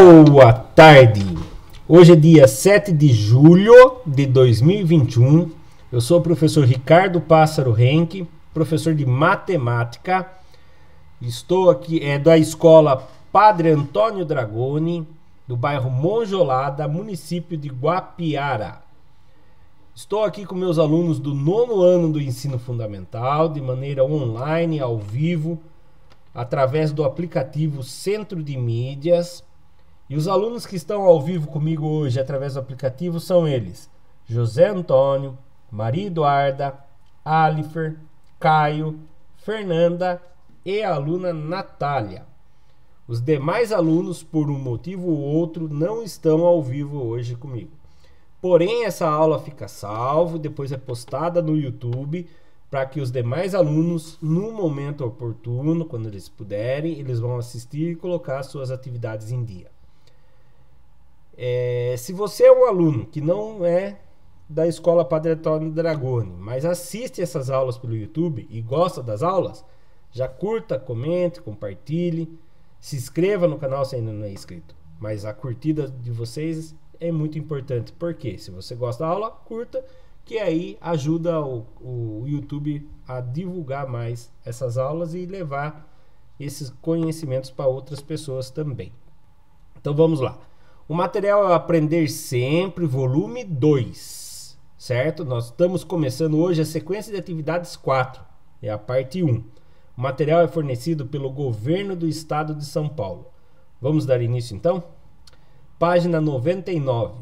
Boa tarde! Hoje é dia 7 de julho de 2021. Eu sou o professor Ricardo Pássaro Henke, professor de matemática. Estou aqui, da escola Padre Antônio Dragoni, do bairro Monjolada, município de Guapiara. Estou aqui com meus alunos do 9º ano do ensino fundamental, de maneira online, ao vivo, através do aplicativo Centro de Mídias. E os alunos que estão ao vivo comigo hoje através do aplicativo são eles: José Antônio, Maria Eduarda, Alifer, Caio, Fernanda e a aluna Natália. Os demais alunos, por um motivo ou outro, não estão ao vivo hoje comigo. Porém, essa aula fica salva e depois é postada no YouTube para que os demais alunos, no momento oportuno, quando eles puderem, eles vão assistir e colocar suas atividades em dia. Se você é um aluno que não é da escola Padre Antônio Dragoni, mas assiste essas aulas pelo YouTube e gosta das aulas, já curta, comente, compartilhe, se inscreva no canal se ainda não é inscrito. Mas a curtida de vocês é muito importante, porque se você gosta da aula, curta, que aí ajuda o YouTube a divulgar mais essas aulas e levar esses conhecimentos para outras pessoas também. Então vamos lá. O material é Aprender Sempre, volume 2, certo? Nós estamos começando hoje a sequência de atividades 4, é a parte 1. O material é fornecido pelo Governo do Estado de São Paulo. Vamos dar início então? Página 99.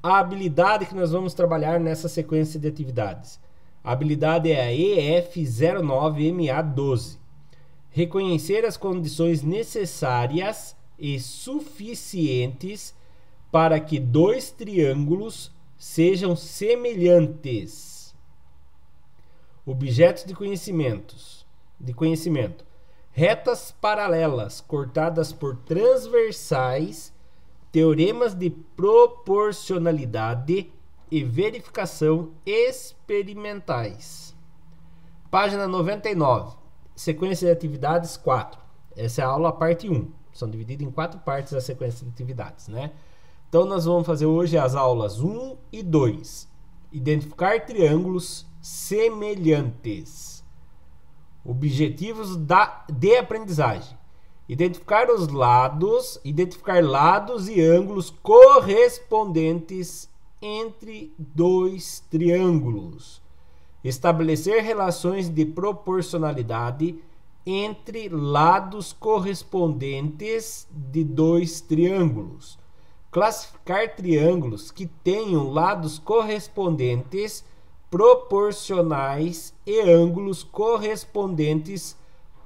A habilidade que nós vamos trabalhar nessa sequência de atividades. A habilidade é a EF09MA12. Reconhecer as condições necessárias e suficientes para que dois triângulos sejam semelhantes. Objetos de conhecimento. Retas paralelas cortadas por transversais, teoremas de proporcionalidade e verificação experimentais. Página 99. Sequência de atividades 4. Essa é a aula parte 1. São divididas em 4 partes a sequência de atividades, né? Então, nós vamos fazer hoje as aulas 1 e 2. Identificar triângulos semelhantes. Objetivos de aprendizagem. Identificar lados e ângulos correspondentes entre dois triângulos. Estabelecer relações de proporcionalidade entre lados correspondentes de dois triângulos. Classificar triângulos que tenham lados correspondentes proporcionais e ângulos correspondentes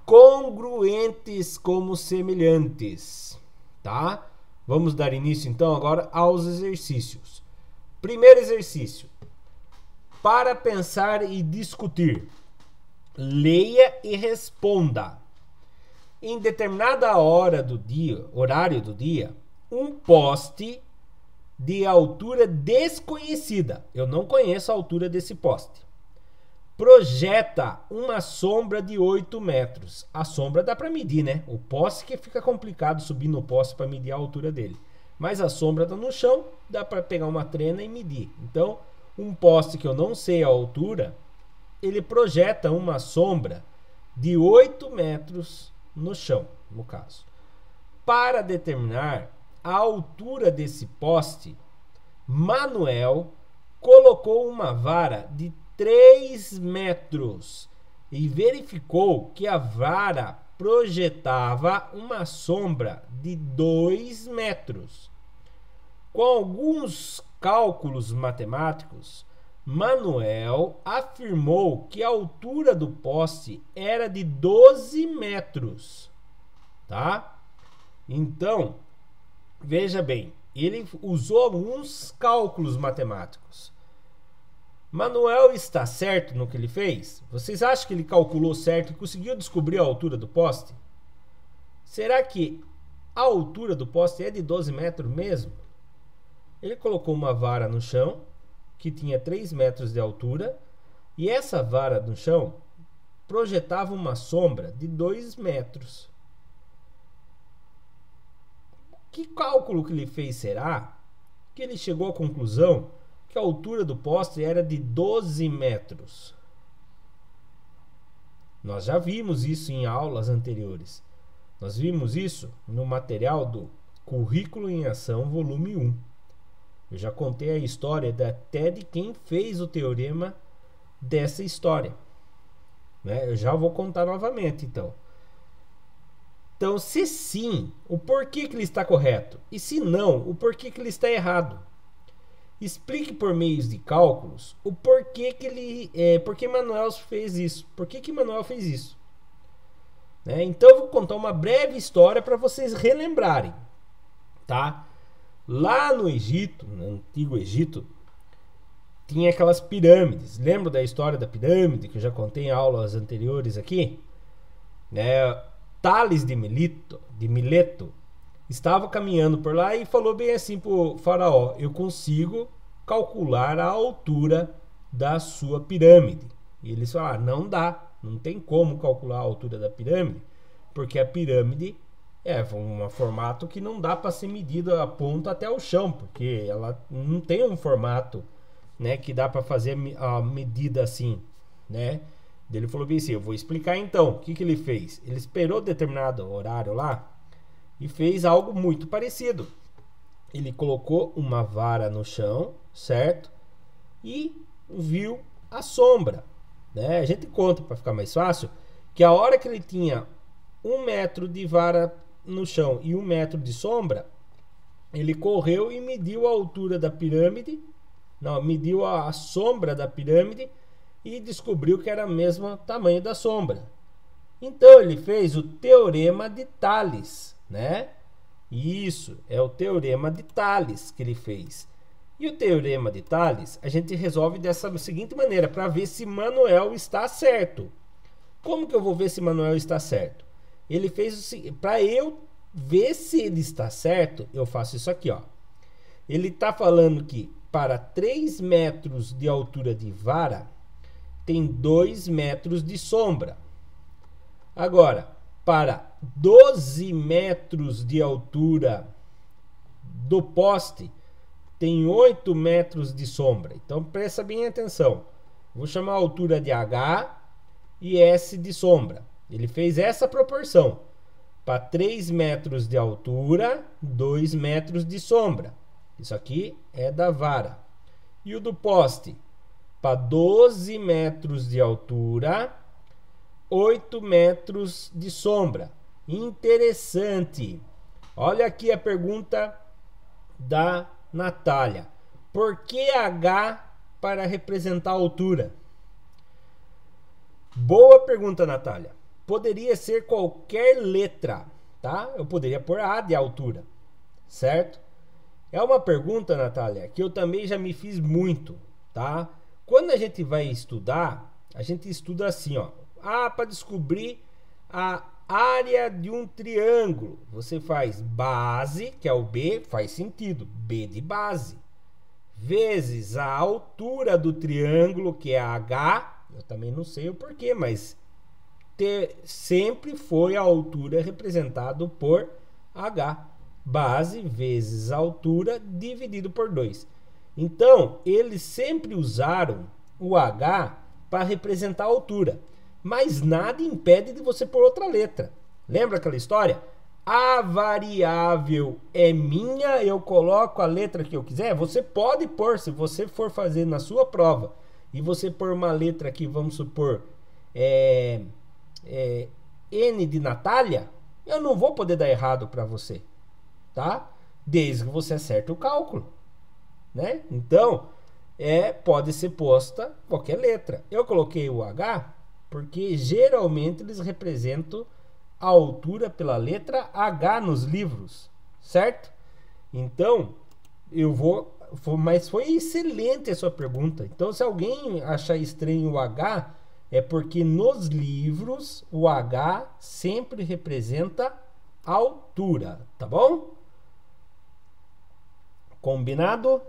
congruentes como semelhantes, tá? Vamos dar início então agora aos exercícios. Primeiro exercício. Para pensar e discutir. Leia e responda. Em determinada horário do dia, um poste de altura desconhecida, eu não conheço a altura desse poste, projeta uma sombra de 8 metros. A sombra dá para medir, né? O poste que fica complicado subir no poste para medir a altura dele. Mas a sombra está no chão, dá para pegar uma trena e medir. Então, um poste que eu não sei a altura, ele projeta uma sombra de 8 metros no chão, no caso. Para determinar a altura desse poste, Manuel colocou uma vara de 3 metros e verificou que a vara projetava uma sombra de 2 metros. Com alguns cálculos matemáticos, Manuel afirmou que a altura do poste era de 12 metros, tá? Então, veja bem, ele usou alguns cálculos matemáticos. Manuel está certo no que ele fez? Vocês acham que ele calculou certo e conseguiu descobrir a altura do poste? Será que a altura do poste é de 12 metros mesmo? Ele colocou uma vara no chão que tinha 3 metros de altura, e essa vara no chão projetava uma sombra de 2 metros. Que cálculo que ele fez será que ele chegou à conclusão que a altura do poste era de 12 metros? Nós já vimos isso em aulas anteriores. Nós vimos isso no material do Currículo em Ação, volume 1. Eu já contei a história até de quem fez o teorema dessa história, né? Eu já vou contar novamente, então. Então, se sim, o porquê que ele está correto? E se não, o porquê que ele está errado? Explique por meios de cálculos o porquê que porque Manuel fez isso. Por que Manuel fez isso? Né? Então, eu vou contar uma breve história para vocês relembrarem, tá? Lá no Egito, no Antigo Egito, tinha aquelas pirâmides. Lembra da história da pirâmide que eu já contei em aulas anteriores aqui? Né? Tales de Mileto estava caminhando por lá e falou bem assim para o faraó: eu consigo calcular a altura da sua pirâmide. E eles falaram: não dá, não tem como calcular a altura da pirâmide, porque a pirâmide é um formato que não dá para ser medido a ponta até o chão, porque ela não tem um formato, né, que dá para fazer a medida assim, né? Ele falou bem assim: eu vou explicar então. O que ele fez? Ele esperou determinado horário lá e fez algo muito parecido. Ele colocou uma vara no chão, certo? E viu a sombra, né? A gente conta para ficar mais fácil que a hora que ele tinha 1 metro de vara no chão e 1 metro de sombra, ele correu e mediu a altura da pirâmide, não, mediu a sombra da pirâmide e descobriu que era o mesmo tamanho da sombra. Então ele fez o teorema de Tales, né? Isso é o teorema de Tales que ele fez. E o teorema de Tales a gente resolve dessa seguinte maneira, para ver se Manuel está certo. Como que eu vou ver se Manuel está certo? Ele fez o seguinte: para eu ver se ele está certo, eu faço isso aqui, ó. Ele está falando que para 3 metros de altura de vara tem 2 metros de sombra. Agora, para 12 metros de altura do poste, tem 8 metros de sombra. Então, presta bem atenção. Vou chamar a altura de H e S de sombra. Ele fez essa proporção. Para 3 metros de altura, 2 metros de sombra. Isso aqui é da vara. E o do poste? Para 12 metros de altura, 8 metros de sombra. Interessante. Olha aqui a pergunta da Natália. Por que H para representar a altura? Boa pergunta, Natália. Poderia ser qualquer letra, tá? Eu poderia pôr A de altura, certo? É uma pergunta, Natália, que eu também já me fiz muito, tá? Quando a gente vai estudar, a gente estuda assim, ó. Para descobrir a área de um triângulo, você faz base, que é o B, faz sentido, B de base, vezes a altura do triângulo, que é a H, eu também não sei o porquê, mas sempre foi a altura representado por H, base vezes a altura dividido por 2. Então, eles sempre usaram o H para representar a altura. Mas nada impede de você pôr outra letra. Lembra aquela história? A variável é minha, eu coloco a letra que eu quiser. Você pode pôr, se você for fazer na sua prova, e você pôr uma letra aqui, vamos supor, N de Natália, eu não vou poder dar errado para você, tá? Desde que você acerte o cálculo, né? Então, pode ser posta qualquer letra. Eu coloquei o H porque geralmente eles representam a altura pela letra H nos livros, certo? Então, mas foi excelente a sua pergunta. Então, se alguém achar estranho o H, é porque nos livros o H sempre representa altura, tá bom? Combinado?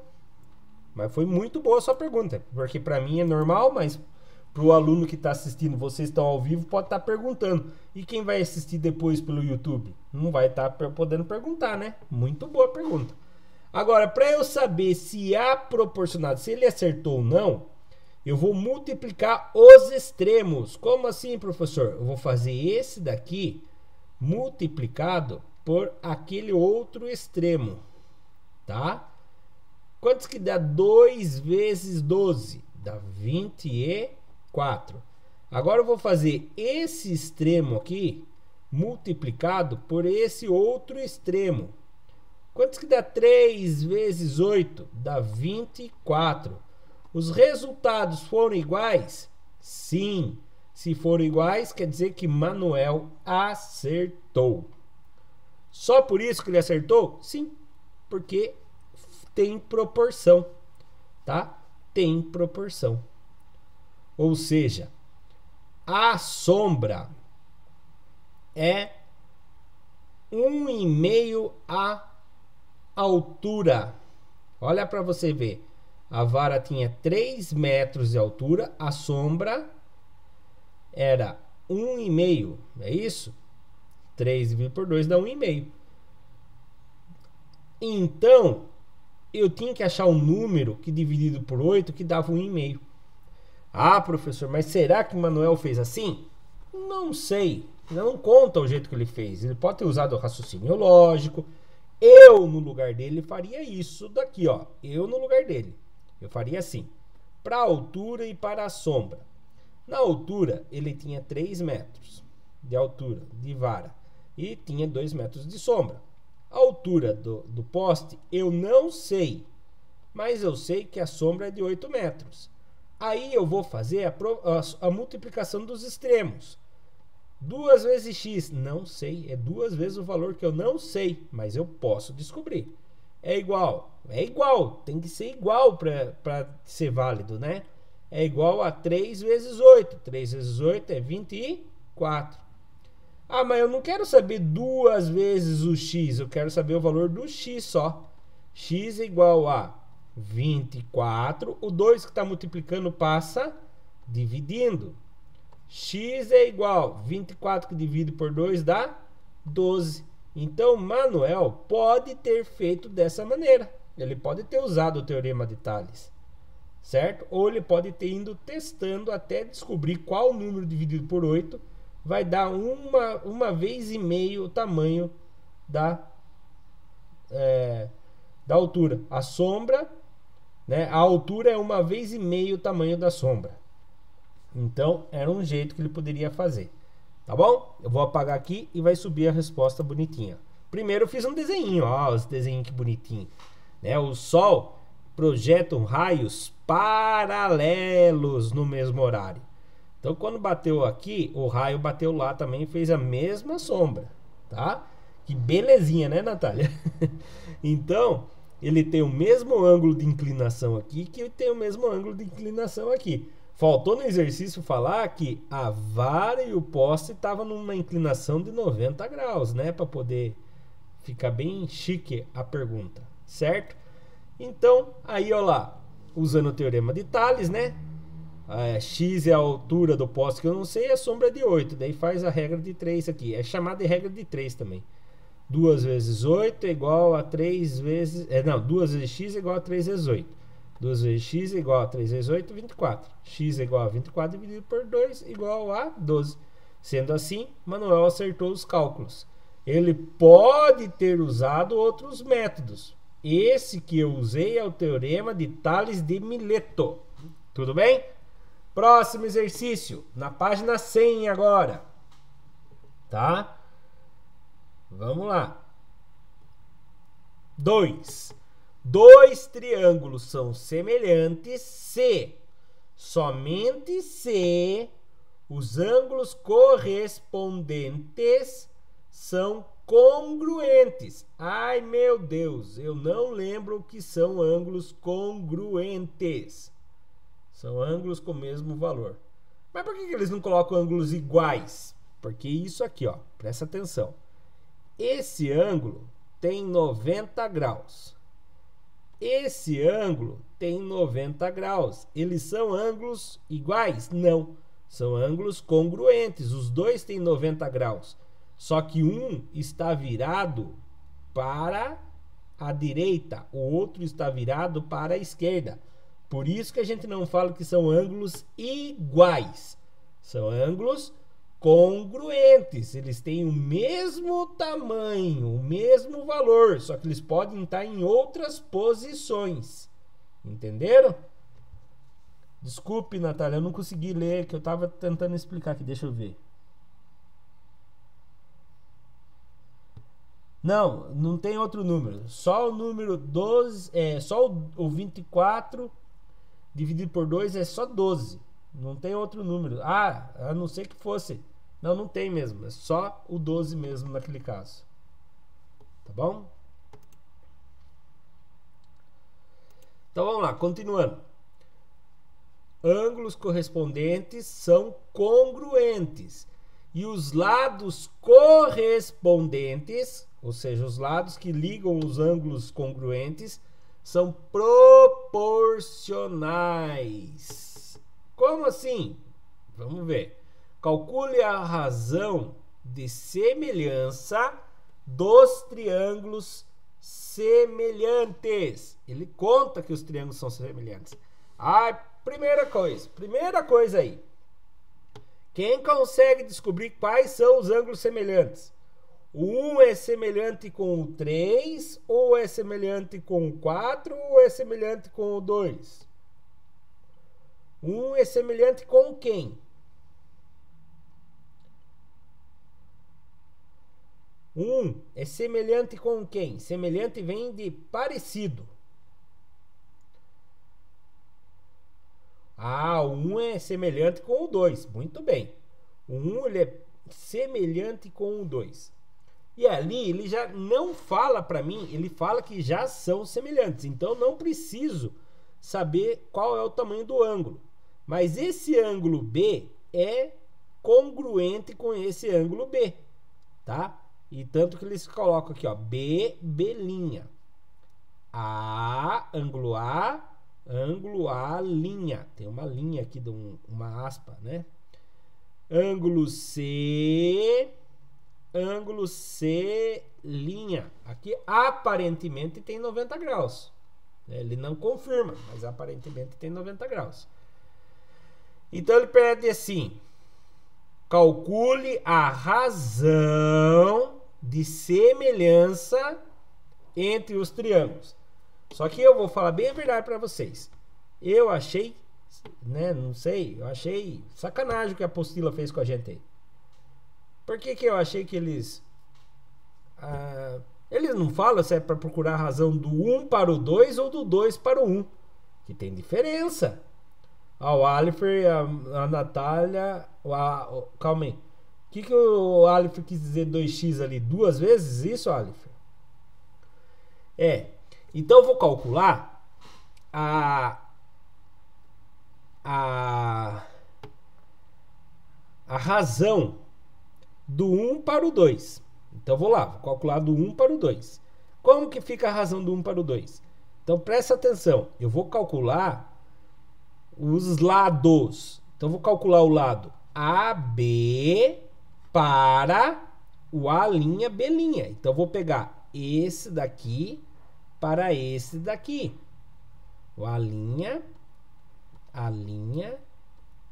Mas foi muito boa a sua pergunta, porque para mim é normal, mas para o aluno que está assistindo, vocês estão ao vivo, pode estar perguntando. E quem vai assistir depois pelo YouTube? Não vai estar podendo perguntar, né? Muito boa pergunta. Agora, para eu saber se há proporcionado, se ele acertou ou não, eu vou multiplicar os extremos. Como assim, professor? Eu vou fazer esse daqui multiplicado por aquele outro extremo, tá? Quantos que dá 2 vezes 12? Dá 24. Agora eu vou fazer esse extremo aqui multiplicado por esse outro extremo. Quantos que dá 3 vezes 8? Dá 24. Os resultados foram iguais? Sim. Se foram iguais, quer dizer que Manuel acertou. Só por isso que ele acertou? Sim. Porque tem proporção, tá? Tem proporção. Ou seja, a sombra é 1,5 a altura. Olha para você ver. A vara tinha 3 metros de altura, a sombra era 1,5. É isso? 3 dividido por 2 dá 1,5. Então, eu tinha que achar um número que dividido por 8 que dava 1,5. Ah, professor, mas será que o Manuel fez assim? Não sei. Não conta o jeito que ele fez. Ele pode ter usado o raciocínio lógico. Eu, no lugar dele, faria isso daqui, ó. Eu, no lugar dele, eu faria assim. Para a altura e para a sombra. Na altura, ele tinha 3 metros de altura, de vara. E tinha 2 metros de sombra. A altura do poste, eu não sei. Mas eu sei que a sombra é de 8 metros. Aí eu vou fazer a multiplicação dos extremos. 2 vezes x, não sei. É 2 vezes o valor que eu não sei, mas eu posso descobrir. É igual. É igual. Tem que ser igual para ser válido, né? É igual a 3 vezes 8. 3 vezes 8 é 24. Ah, mas eu não quero saber 2 vezes o x. Eu quero saber o valor do x só. X é igual a 24. O 2 que está multiplicando passa dividindo. X é igual 24 que divide por 2 dá 12. Então, Manuel pode ter feito dessa maneira. Ele pode ter usado o teorema de Tales, certo? Ou ele pode ter ido testando até descobrir qual número dividido por 8 vai dar uma vez e meio o tamanho da altura. A sombra, né? A altura é uma vez e meio o tamanho da sombra. Então, era um jeito que ele poderia fazer. Tá bom? Eu vou apagar aqui e vai subir a resposta bonitinha. Primeiro eu fiz um desenho. Ó, esse desenho que bonitinho. Né? O Sol projeta raios paralelos no mesmo horário. Então, quando bateu aqui, o raio bateu lá também e fez a mesma sombra. Tá? Que belezinha, né, Natália? Então, ele tem o mesmo ângulo de inclinação aqui que tem o mesmo ângulo de inclinação aqui. Faltou no exercício falar que a vara e o poste estavam numa inclinação de 90 graus, né? Para poder ficar bem chique a pergunta, certo? Então, aí, ó lá, usando o teorema de Tales, né? X é a altura do poste que eu não sei, a sombra é de 8. Daí faz a regra de 3 aqui. É chamada de regra de 3 também. 2 vezes 8 é igual a 3 vezes... 2 vezes x é igual a 3 vezes 8. 2 vezes x é igual a 3 vezes 8, 24. X é igual a 24 dividido por 2 igual a 12. Sendo assim, Manuel acertou os cálculos. Ele pode ter usado outros métodos. Esse que eu usei é o teorema de Tales de Mileto. Tudo bem? Próximo exercício, na página 100 agora. Tá? Vamos lá. 2. Dois triângulos são semelhantes se, somente se, os ângulos correspondentes são congruentes. Ai, meu Deus, eu não lembro o que são ângulos congruentes. São ângulos com o mesmo valor. Mas por que eles não colocam ângulos iguais? Porque isso aqui, ó, presta atenção. Esse ângulo tem 90 graus. esse ângulo tem 90 graus. Eles são ângulos iguais? Não. São ângulos congruentes. Os dois têm 90 graus. Só que um está virado para a direita, o outro está virado para a esquerda. Por isso que a gente não fala que são ângulos iguais. São ângulos congruentes. Eles têm o mesmo tamanho, o mesmo valor, só que eles podem estar em outras posições. Entenderam? Desculpe, Natália, eu não consegui ler, que eu estava tentando explicar aqui. Deixa eu ver. Não, não tem outro número. Só o número 12, só o 24 dividido por 2 é só 12. Não tem outro número. A não ser que fosse. Não, não tem mesmo. É só o 12 mesmo naquele caso. Tá bom? Então vamos lá, continuando. Ângulos correspondentes são congruentes. E os lados correspondentes, ou seja, os lados que ligam os ângulos congruentes, são proporcionais. Como assim? Vamos ver. Calcule a razão de semelhança dos triângulos semelhantes. Ele conta que os triângulos são semelhantes. Primeira coisa aí. Quem consegue descobrir quais são os ângulos semelhantes? O 1 é semelhante com o 3, ou é semelhante com o 4, ou é semelhante com o 2? 1 é semelhante com quem? 1 é semelhante com quem? Semelhante vem de parecido. O 1 é semelhante com o 2. Muito bem. O 1 ele é semelhante com o 2. E ali ele já não fala para mim, ele fala que já são semelhantes. Então não preciso saber qual é o tamanho do ângulo. Mas esse ângulo B é congruente com esse ângulo B, tá? E tanto que eles colocam aqui, ó, B, B'. Ângulo A, linha. Tem uma linha aqui, uma aspa, né? Ângulo C, linha. Aqui aparentemente tem 90 graus. Ele não confirma, mas aparentemente tem 90 graus. Então ele pede assim: calcule a razão de semelhança entre os triângulos. Só que eu vou falar bem a verdade para vocês. Eu achei, né, não sei, eu achei sacanagem o que a apostila fez com a gente aí. Por que eu achei que eles não falam se é para procurar a razão do 1 para o 2 ou do 2 para o 1, que tem diferença. O Alifer, a Natália, calma aí. O que o Alifer quis dizer 2x ali? 2 vezes isso, Alifer? Então eu vou calcular a razão do 1 para o 2. Então vou lá, vou calcular do 1 para o 2. Como que fica a razão do 1 para o 2? Então presta atenção, eu vou calcular os lados. Então vou calcular o lado AB para o A'B'. Então vou pegar esse daqui para esse daqui. O A',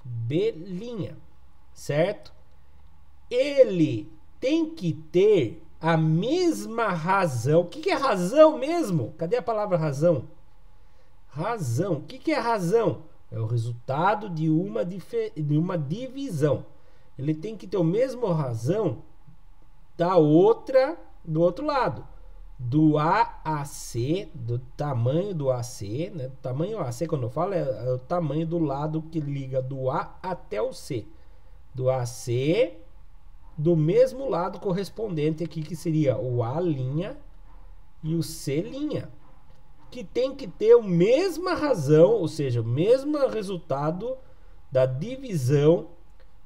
B', certo? Ele tem que ter a mesma razão. O que é razão mesmo? Cadê a palavra razão? Razão. O que é razão? É o resultado de uma divisão. Ele tem que ter a mesma razão do outro lado. Do A a C, do tamanho do AC, né? O tamanho AC, quando eu falo, é o tamanho do lado que liga do A até o C. Do AC, do mesmo lado correspondente aqui, que seria o A' e o C', que tem que ter a mesma razão, ou seja, o mesmo resultado da divisão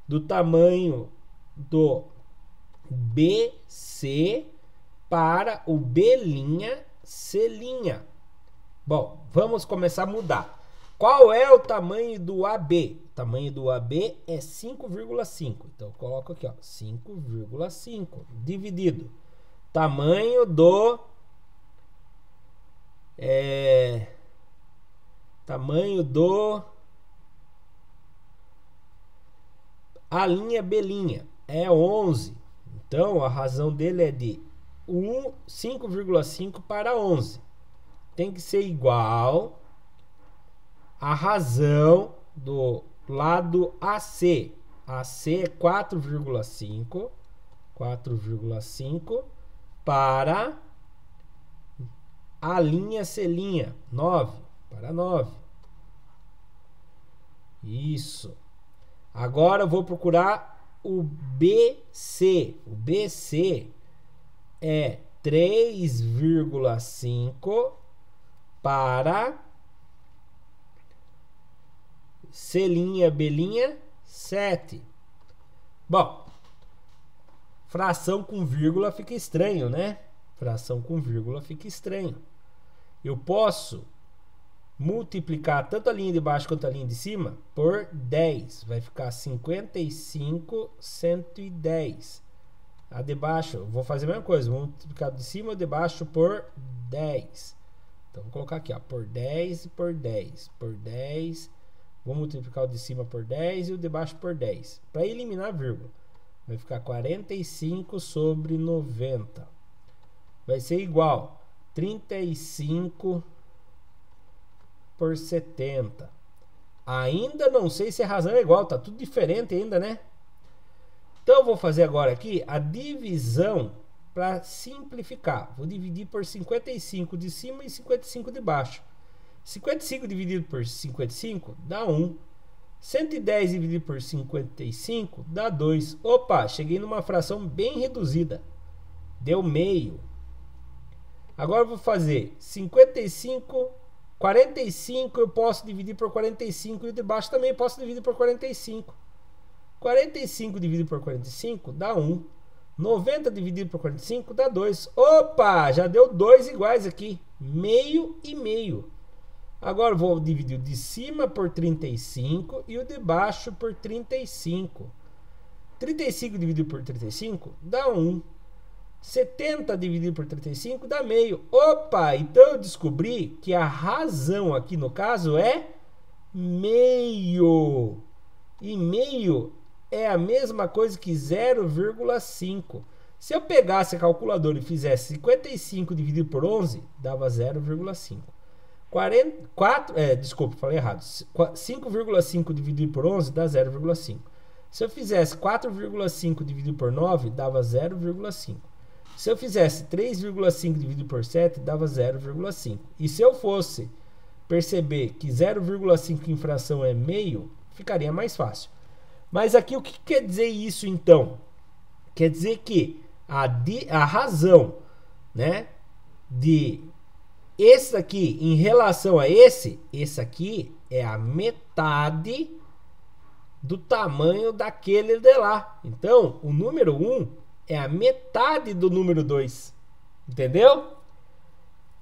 do tamanho do BC para o B', C'. Bom, vamos começar a mudar. Qual é o tamanho do AB? O tamanho do AB é 5,5. Então, eu coloco aqui, ó, 5,5 dividido. Tamanho do... A linha B' é 11. Então, a razão dele é de 5,5 para 11. Tem que ser igual a razão do lado AC. AC é 4,5 para a linha C', 9 para 9. Isso. Agora eu vou procurar o BC. O BC é 3,5 para C', B', 7. Bom, fração com vírgula fica estranho, né? Fração com vírgula fica estranho. Eu posso multiplicar tanto a linha de baixo quanto a linha de cima por 10. Vai ficar 55, 110. A de baixo, eu vou fazer a mesma coisa. Vou multiplicar de cima e de baixo por 10. Então, vou colocar aqui, ó, por 10 e por 10. Por 10. Vou multiplicar o de cima por 10 e o de baixo por 10. Para eliminar a vírgula. Vai ficar 45 sobre 90. Vai ser igual 35 por 70. Ainda não sei se a razão é igual. Tá tudo diferente ainda, né? Então, eu vou fazer agora aqui a divisão para simplificar. Vou dividir por 55 de cima e 55 de baixo. 55 dividido por 55 dá 1. 110 dividido por 55 dá 2. Opa, cheguei numa fração bem reduzida. Deu meio. Agora eu vou fazer 45 eu posso dividir por 45 e o de baixo também posso dividir por 45. 45 dividido por 45 dá 1. 90 dividido por 45 dá 2. Opa, já deu 2 iguais aqui. Meio e meio. Agora eu vou dividir o de cima por 35 e o de baixo por 35. 35 dividido por 35 dá 1. 70 dividido por 35 dá meio. Opa, então eu descobri que a razão aqui no caso é meio. E meio é a mesma coisa que 0,5. Se eu pegasse a calculadora e fizesse 55 dividido por 11, dava 0,5. Desculpa, falei errado. 5,5 dividido por 11 dá 0,5. Se eu fizesse 4,5 dividido por 9, dava 0,5. Se eu fizesse 3,5 dividido por 7, dava 0,5. E se eu fosse perceber que 0,5 em fração é meio, ficaria mais fácil. Mas aqui o que quer dizer isso então? Quer dizer que a razão, né, de esse aqui em relação a esse aqui é a metade do tamanho daquele de lá. Então, o número 1 é a metade do número 2. Entendeu?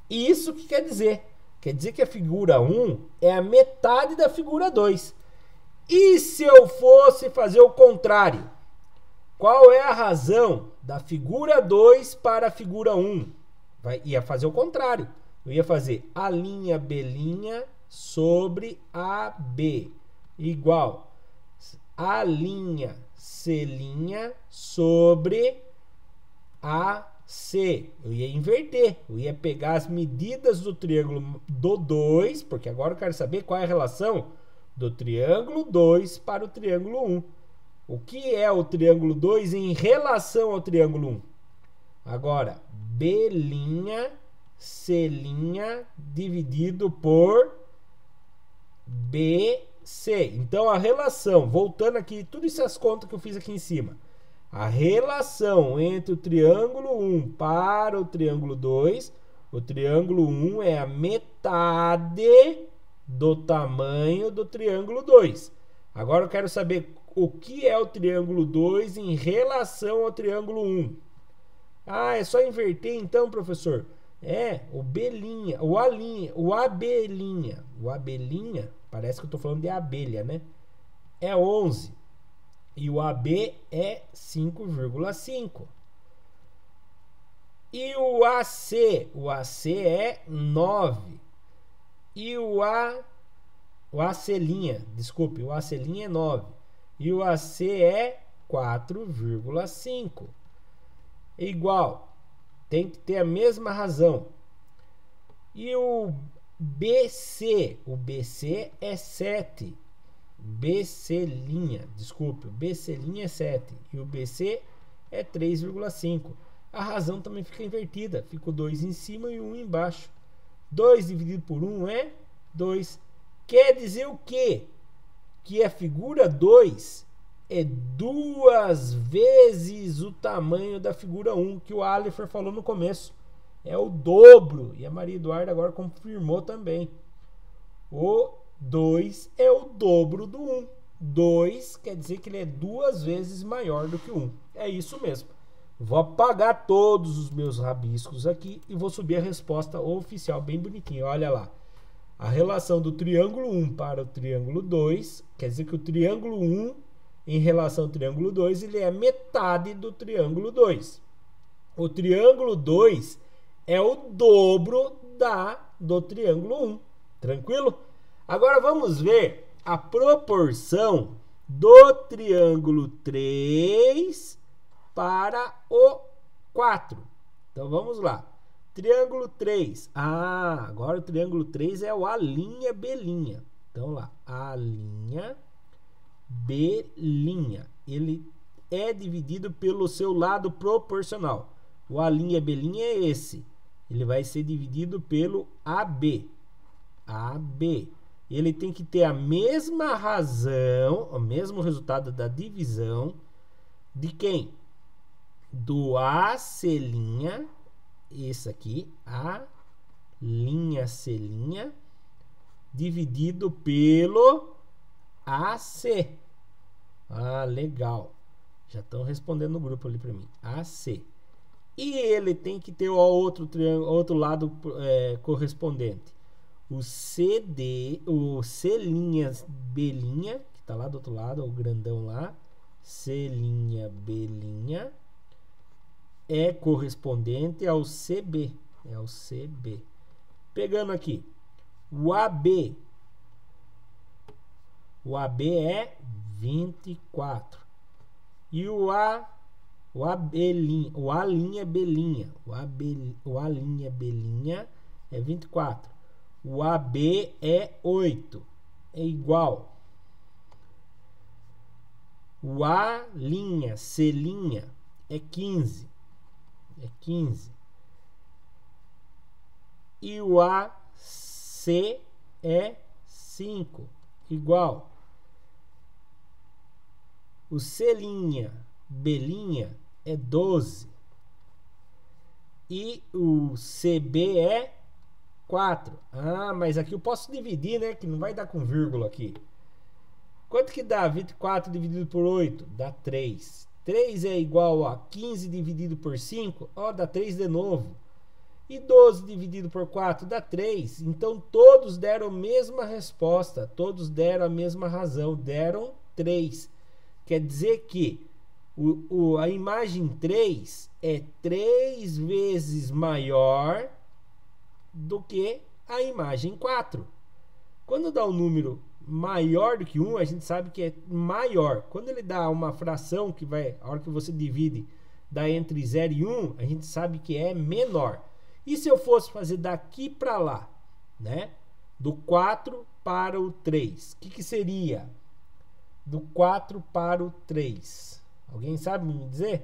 E isso que quer dizer? Quer dizer que a figura 1 é a metade da figura 2. E se eu fosse fazer o contrário? Qual é a razão da figura 2 para a figura 1? Ia fazer o contrário. Eu ia fazer a linha B' sobre a B igual a linha C' sobre a C. Eu ia inverter. Eu ia pegar as medidas do triângulo do 2, porque agora eu quero saber qual é a relação do triângulo 2 para o triângulo 1. O que é o triângulo 2 em relação ao triângulo 1? Agora, B', C' dividido por BC. Então, a relação, voltando aqui, tudo essas contas que eu fiz aqui em cima. A relação entre o triângulo 1 para o triângulo 2. O triângulo 1 é a metade do tamanho do triângulo 2. Agora eu quero saber o que é o triângulo 2 em relação ao triângulo 1. Ah, é só inverter então, professor? É, o belinha, o alinha, o abelhinha. O abelhinha, parece que eu tô falando de abelha, né? É 11. E o AB é 5,5. E o AC? O AC é 9. E o AC', desculpe, o AC' é 9. E o AC é 4,5. Igual. Tem que ter a mesma razão. E o BC? O BC é 7. BC', desculpe, o BC' é 7. E o BC é 3,5. A razão também fica invertida. Fica o 2 em cima e o 1 embaixo. 2 dividido por 1 é 2. Quer dizer o quê? Que a figura 2 é 2 vezes o tamanho da figura 1, que o Alifer falou no começo. É o dobro. E a Maria Eduarda agora confirmou também. O 2 é o dobro do 1. 2 quer dizer que ele é 2 vezes maior do que 1. É isso mesmo. Vou apagar todos os meus rabiscos aqui e vou subir a resposta oficial bem bonitinho. Olha lá. A relação do triângulo 1 para o triângulo 2, quer dizer que o triângulo 1 em relação ao triângulo 2, ele é metade do triângulo 2. O triângulo 2 é o dobro do triângulo 1. Tranquilo? Agora vamos ver a proporção do triângulo 3 para o 4. Então vamos lá. Triângulo 3. Agora o triângulo 3 é o A'B'E. Então lá, A'B'E. Ele é dividido pelo seu lado proporcional. O A'B'E é esse. Ele vai ser dividido pelo AB. AB. Ele tem que ter a mesma razão, o mesmo resultado da divisão de quem? Do AC', esse aqui, A'C', dividido pelo AC. Legal. Já estão respondendo no grupo ali para mim. AC. E ele tem que ter o outro triângulo, outro lado correspondente. O CD, o C'B', que está lá do outro lado, o grandão lá, C'B', é correspondente ao CB. É o CB. Pegando aqui, o AB. O AB é 24. E o A'B'E, o A'B'E, é 24. O AB é 8. É igual. O A'C' é 15. É 15. E o AC é 5. Igual. O C'B' é 12. E o CB é 4. Mas aqui eu posso dividir, né? Que não vai dar com vírgula aqui. Quanto que dá 24 dividido por 8? Dá 3. 3 é igual a 15 dividido por 5. Dá 3 de novo. E 12 dividido por 4 dá 3. Então todos deram a mesma resposta. Todos deram a mesma razão. Deram 3. Quer dizer que a imagem 3 é 3 vezes maior do que a imagem 4. Quando dá um número maior do que 1, a gente sabe que é maior. Quando ele dá uma fração que vai, a hora que você divide, dá entre 0 e 1, a gente sabe que é menor. E se eu fosse fazer daqui para lá, né? Do 4 para o 3, o que seria? Do 4 para o 3. Alguém sabe me dizer?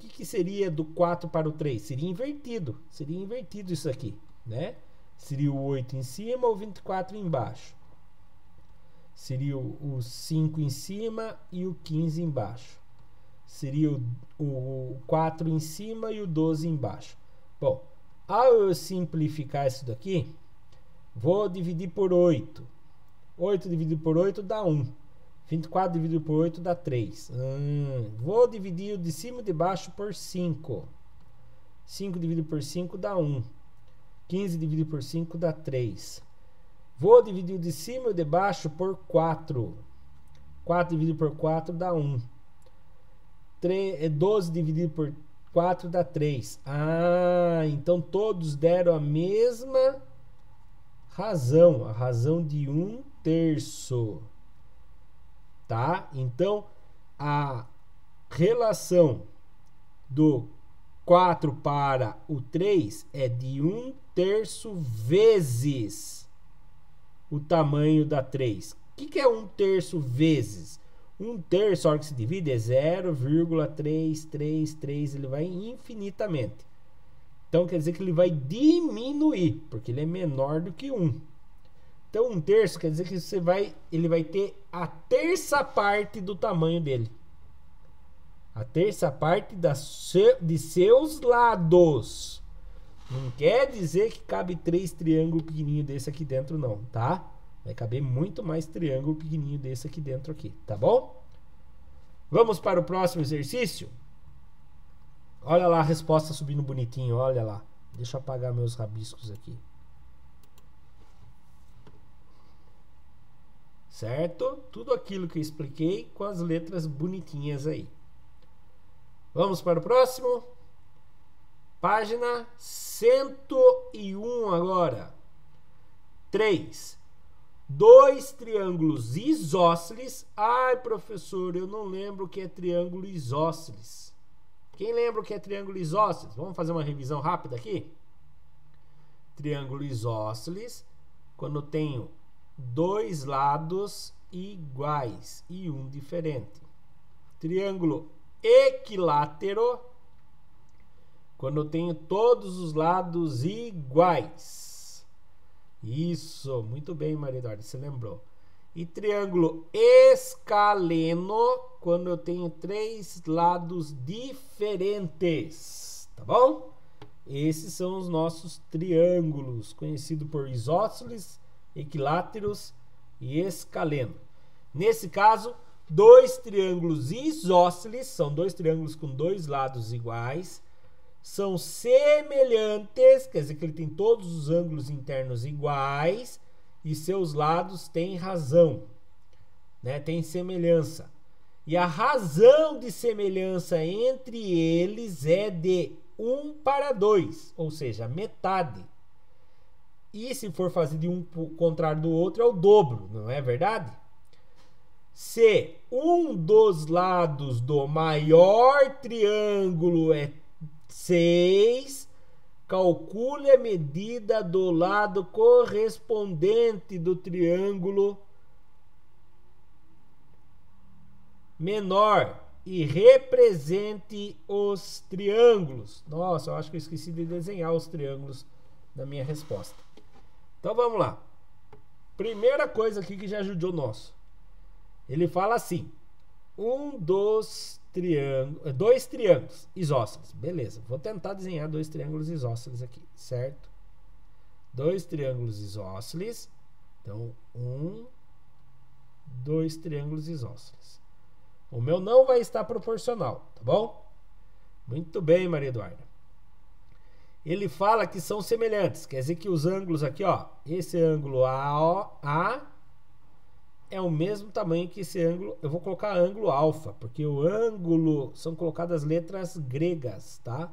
O que seria do 4 para o 3? Seria invertido. Seria invertido isso aqui, né? Seria o 8 em cima ou 24 embaixo. Seria o 5 em cima e o 15 embaixo. Seria o 4 em cima e o 12 embaixo. Bom, ao eu simplificar isso daqui, vou dividir por 8. 8 dividido por 8 dá 1. 24 dividido por 8 dá 3. Vou dividir o de cima e de baixo por 5. 5 dividido por 5 dá 1. 15 dividido por 5 dá 3. Vou dividir o de cima e o de baixo por 4. 4 dividido por 4 dá 1. 12 dividido por 4 dá 3. Ah, então todos deram a mesma razão. A razão de 1/3. Tá? Então, a relação do 4 para o 3 é de 1/3 vezes o tamanho da 3. O que é 1/3 vezes? 1/3, a hora que se divide, é 0,333, ele vai infinitamente. Então, quer dizer que ele vai diminuir, porque ele é menor do que 1. Então, 1/3 quer dizer que ele vai ter a terça parte do tamanho dele. A terça parte de seus lados. Não quer dizer que cabe 3 triângulos pequenininhos desse aqui dentro, não, tá? Vai caber muito mais triângulo pequenininho desse aqui dentro aqui, tá bom? Vamos para o próximo exercício? Olha lá a resposta subindo bonitinho, olha lá. Deixa eu apagar meus rabiscos aqui. Certo? Tudo aquilo que eu expliquei com as letras bonitinhas aí. Vamos para o próximo? Página 101 agora. 3. 2 triângulos isósceles. Ai, professor, eu não lembro o que é triângulo isósceles. Quem lembra o que é triângulo isósceles? Vamos fazer uma revisão rápida aqui? Triângulo isósceles, quando eu tenho 2 lados iguais e um diferente. Triângulo equilátero, quando eu tenho todos os lados iguais. Isso, muito bem, Maria Eduarda, você lembrou. E triângulo escaleno, quando eu tenho 3 lados diferentes, tá bom? Esses são os nossos triângulos, conhecidos por isósceles, equiláteros e escaleno. Nesse caso, 2 triângulos isósceles, são 2 triângulos com 2 lados iguais, são semelhantes, quer dizer que ele tem todos os ângulos internos iguais e seus lados têm razão, né? Tem semelhança. E a razão de semelhança entre eles é de 1/2, ou seja, metade. E se for fazer de um contrário do outro, é o dobro, não é verdade? Se um dos lados do maior triângulo é 6, calcule a medida do lado correspondente do triângulo menor e represente os triângulos. Nossa, eu acho que eu esqueci de desenhar os triângulos na minha resposta. Então vamos lá. Primeira coisa aqui que já ajudou o nosso. Ele fala assim: dois triângulos isósceles. Beleza, vou tentar desenhar 2 triângulos isósceles aqui, certo? 2 triângulos isósceles. Então, 2 triângulos isósceles. O meu não vai estar proporcional, tá bom? Muito bem, Maria Eduarda. Ele fala que são semelhantes, quer dizer que os ângulos aqui, ó, esse ângulo A é o mesmo tamanho que esse ângulo. Eu vou colocar ângulo alfa, porque o ângulo são colocadas letras gregas, tá?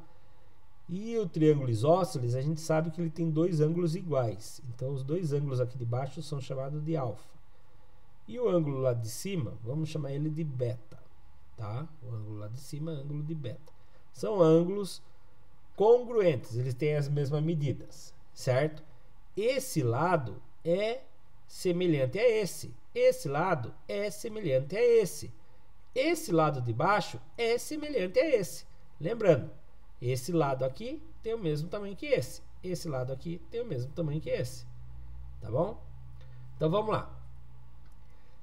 E o triângulo isósceles, a gente sabe que ele tem 2 ângulos iguais. Então, os 2 ângulos aqui de baixo são chamados de alfa. E o ângulo lá de cima, vamos chamar ele de beta, tá? O ângulo lá de cima é ângulo de beta. São ângulos congruentes, eles têm as mesmas medidas, certo? Esse lado é semelhante a esse. Esse lado é semelhante a esse. Esse lado de baixo é semelhante a esse. Lembrando, esse lado aqui tem o mesmo tamanho que esse. Esse lado aqui tem o mesmo tamanho que esse. Tá bom? Então vamos lá.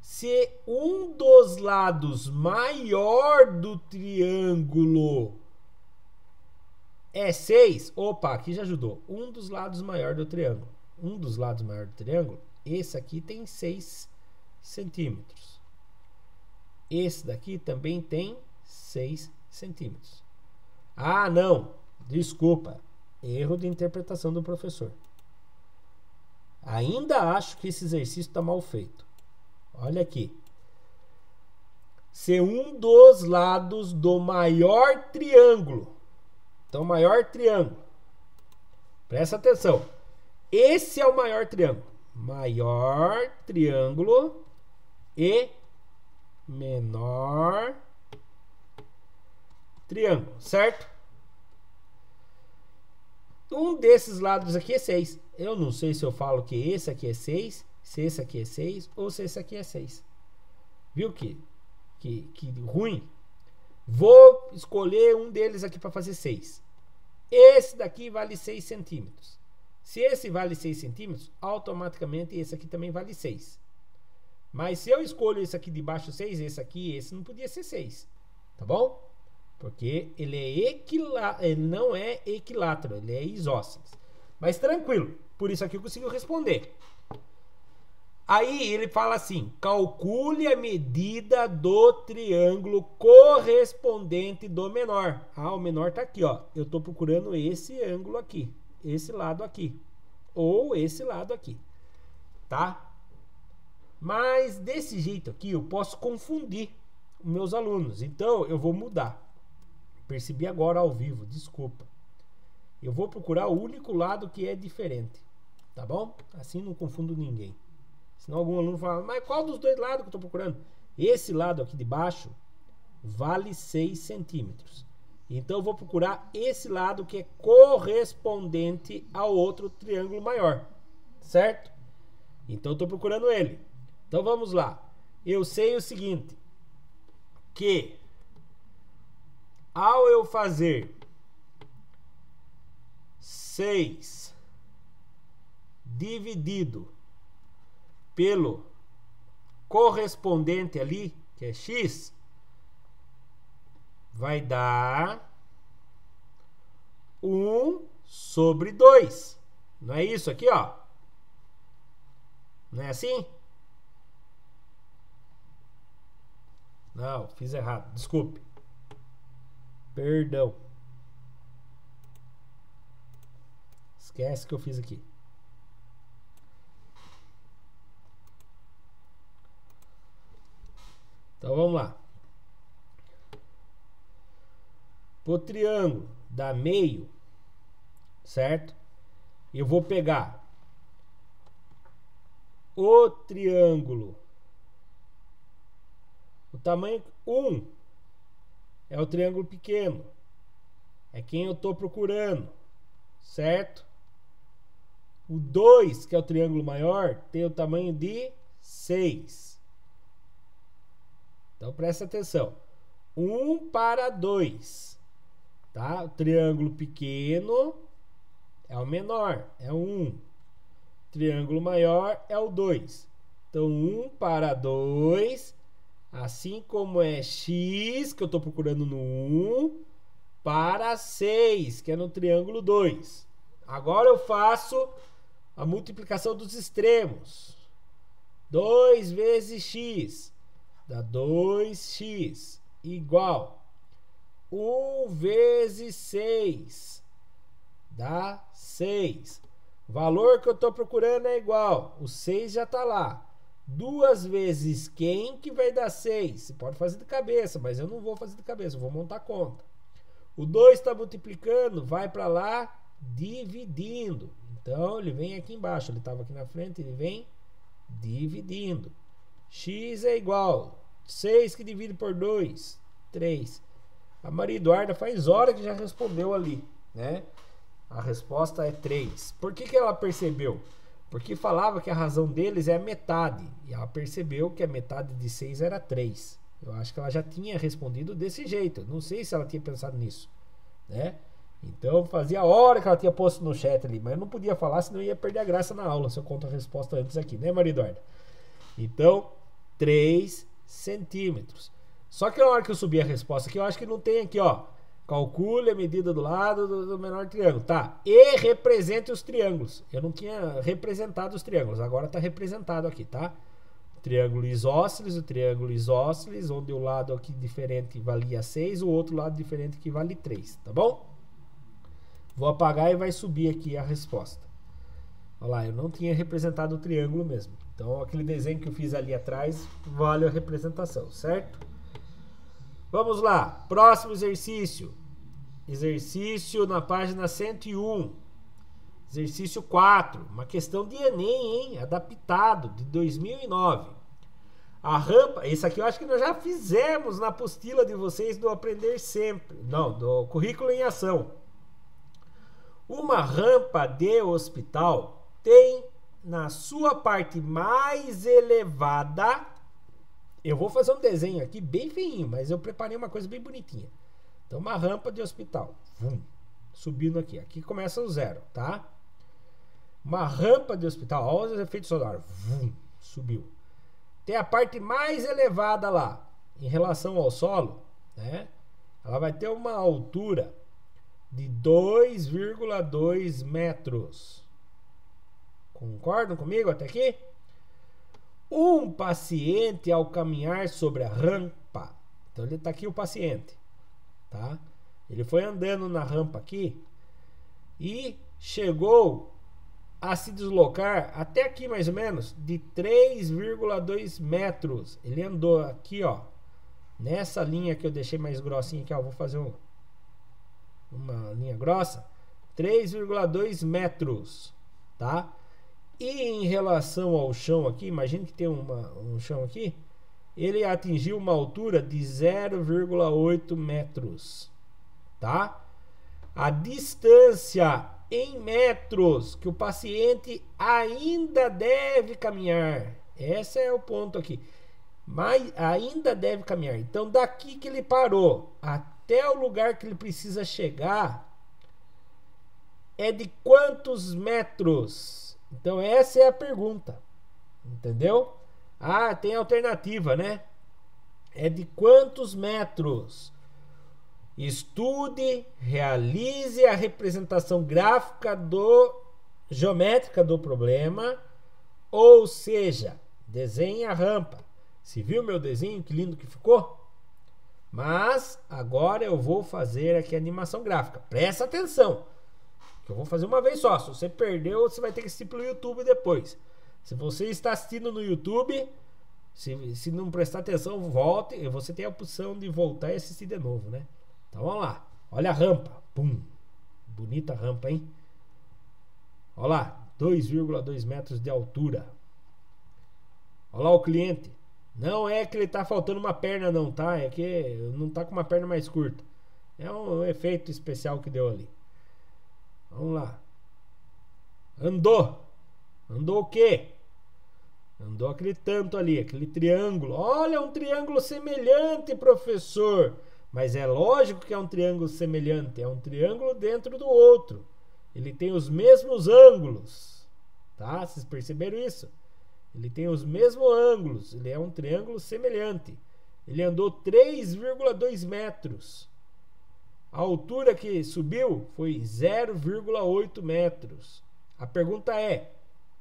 Se um dos lados maior do triângulo é 6, opa, aqui já ajudou. Um dos lados maior do triângulo. Esse aqui tem 6 centímetros. Esse daqui também tem 6 centímetros. Ah, não, desculpa. Erro de interpretação do professor. Ainda acho que esse exercício está mal feito. Olha aqui. Se um dos lados do maior triângulo. Então, maior triângulo. Presta atenção. Esse é o maior triângulo. Maior triângulo e menor triângulo, certo? Um desses lados aqui é 6. Eu não sei se eu falo que esse aqui é 6, se esse aqui é 6 ou se esse aqui é 6. Viu que ruim? Vou escolher um deles aqui para fazer 6. Esse daqui vale 6 centímetros. Se esse vale 6 centímetros, automaticamente esse aqui também vale 6. Mas se eu escolho esse aqui de baixo 6, esse aqui, esse não podia ser 6. Tá bom? Porque ele não é equilátero, ele é isósceles. Mas tranquilo, por isso aqui eu consigo responder. Aí ele fala assim, calcule a medida do triângulo correspondente do menor. Ah, o menor tá aqui, ó. Eu tô procurando esse ângulo aqui, esse lado aqui, ou esse lado aqui, tá? Mas desse jeito aqui eu posso confundir os meus alunos, então eu vou mudar. Percebi agora ao vivo, desculpa. Eu vou procurar o único lado que é diferente, tá bom? Assim não confundo ninguém. Senão algum aluno fala, mas qual dos dois lados que eu estou procurando? Esse lado aqui de baixo vale 6 centímetros. Então eu vou procurar esse lado que é correspondente ao outro triângulo maior, certo? Então eu estou procurando ele. Então vamos lá. Eu sei o seguinte, que ao eu fazer 6 dividido pelo correspondente ali, que é x, vai dar 1 sobre 2. Não é isso aqui, ó? Não é assim? Não, fiz errado. Desculpe. Perdão. Esquece que eu fiz aqui. Então vamos lá. O triângulo dá meio, certo? Eu vou pegar o triângulo. O tamanho 1 é o triângulo pequeno. É quem eu estou procurando, certo? O 2, que é o triângulo maior, tem o tamanho de 6. Então presta atenção. 1 para 2. Tá? O triângulo pequeno é o menor, é o 1. Triângulo maior é o 2. Então 1 para 2, assim como é x, que eu estou procurando no 1, para 6, que é no triângulo 2. Agora eu faço a multiplicação dos extremos. 2 vezes x dá 2x igual 1 vezes 6 dá 6. O valor que eu estou procurando é igual. O 6 já está lá. 2 vezes quem que vai dar 6? Você pode fazer de cabeça, mas eu não vou fazer de cabeça, eu vou montar a conta. O 2 está multiplicando, vai para lá dividindo. Então ele vem aqui embaixo, ele estava aqui na frente, ele vem dividindo. X é igual 6 que divide por 2, 3. A Maria Eduarda faz hora que já respondeu ali, né? A resposta é 3. Por que ela percebeu? Porque falava que a razão deles é a metade. E ela percebeu que a metade de 6 era 3. Eu acho que ela já tinha respondido desse jeito. Não sei se ela tinha pensado nisso, né? Então fazia hora que ela tinha posto no chat ali, mas eu não podia falar, senão eu ia perder a graça na aula se eu conto a resposta antes aqui, né, Maria Eduarda? Então, 3 centímetros. Só que na hora que eu subir a resposta aqui, eu acho que não tem aqui, ó. Calcule a medida do lado do menor triângulo, tá? E represente os triângulos. Eu não tinha representado os triângulos, agora tá representado aqui, tá? Triângulo isósceles, o triângulo isósceles, onde o lado aqui diferente valia 6, o outro lado diferente que vale 3, tá bom? Vou apagar e vai subir aqui a resposta. Olha lá, eu não tinha representado o triângulo mesmo. Então aquele desenho que eu fiz ali atrás vale a representação, certo? Vamos lá, próximo exercício. Exercício na página 101. Exercício 4. Uma questão de Enem, hein? Adaptado, de 2009. A rampa, esse aqui eu acho que nós já fizemos na apostila de vocês do Aprender Sempre. Não, do Currículo em Ação. Uma rampa de hospital tem na sua parte mais elevada. Eu vou fazer um desenho aqui bem feinho, mas eu preparei uma coisa bem bonitinha. Então, uma rampa de hospital. Subindo aqui. Aqui começa o zero, tá? Uma rampa de hospital. Olha os efeitos sonoros. Subiu. Tem a parte mais elevada lá, em relação ao solo, né? Ela vai ter uma altura de 2,2 metros. Concordam comigo até aqui? Um paciente, ao caminhar sobre a rampa, então ele está aqui o paciente, tá? Ele foi andando na rampa aqui e chegou a se deslocar até aqui mais ou menos de 3,2 metros. Ele andou aqui, ó, nessa linha que eu deixei mais grossinha aqui, ó, vou fazer uma linha grossa, 3,2 metros, tá? E em relação ao chão aqui, imagine que tem um chão aqui, ele atingiu uma altura de 0,8 metros, tá? A distância em metros que o paciente ainda deve caminhar, esse é o ponto aqui, mas ainda deve caminhar. Então daqui que ele parou até o lugar que ele precisa chegar é de quantos metros? Então essa é a pergunta, entendeu? Ah, tem alternativa, né? É de quantos metros? Estude, realize a representação gráfica geométrica do problema, ou seja, desenhe a rampa. Se viu meu desenho, que lindo que ficou? Mas agora eu vou fazer aqui a animação gráfica. Presta atenção, que eu vou fazer uma vez só. Se você perdeu, você vai ter que assistir pelo YouTube depois. Se você está assistindo no YouTube, se não prestar atenção, volte. Você tem a opção de voltar e assistir de novo, né? Então vamos lá. Olha a rampa. Pum. Bonita rampa, hein? Olha lá. 2,2 metros de altura. Olha lá o cliente. Não é que ele tá faltando uma perna não, tá? É que não tá com uma perna mais curta. É um efeito especial que deu ali. Vamos lá. Andou. Andou o quê? Andou aquele tanto ali, aquele triângulo. Olha, um triângulo semelhante, professor. Mas é lógico que é um triângulo semelhante. É um triângulo dentro do outro. Ele tem os mesmos ângulos. Tá? Vocês perceberam isso? Ele tem os mesmos ângulos. Ele é um triângulo semelhante. Ele andou 3,2 metros. A altura que subiu foi 0,8 metros. A pergunta é: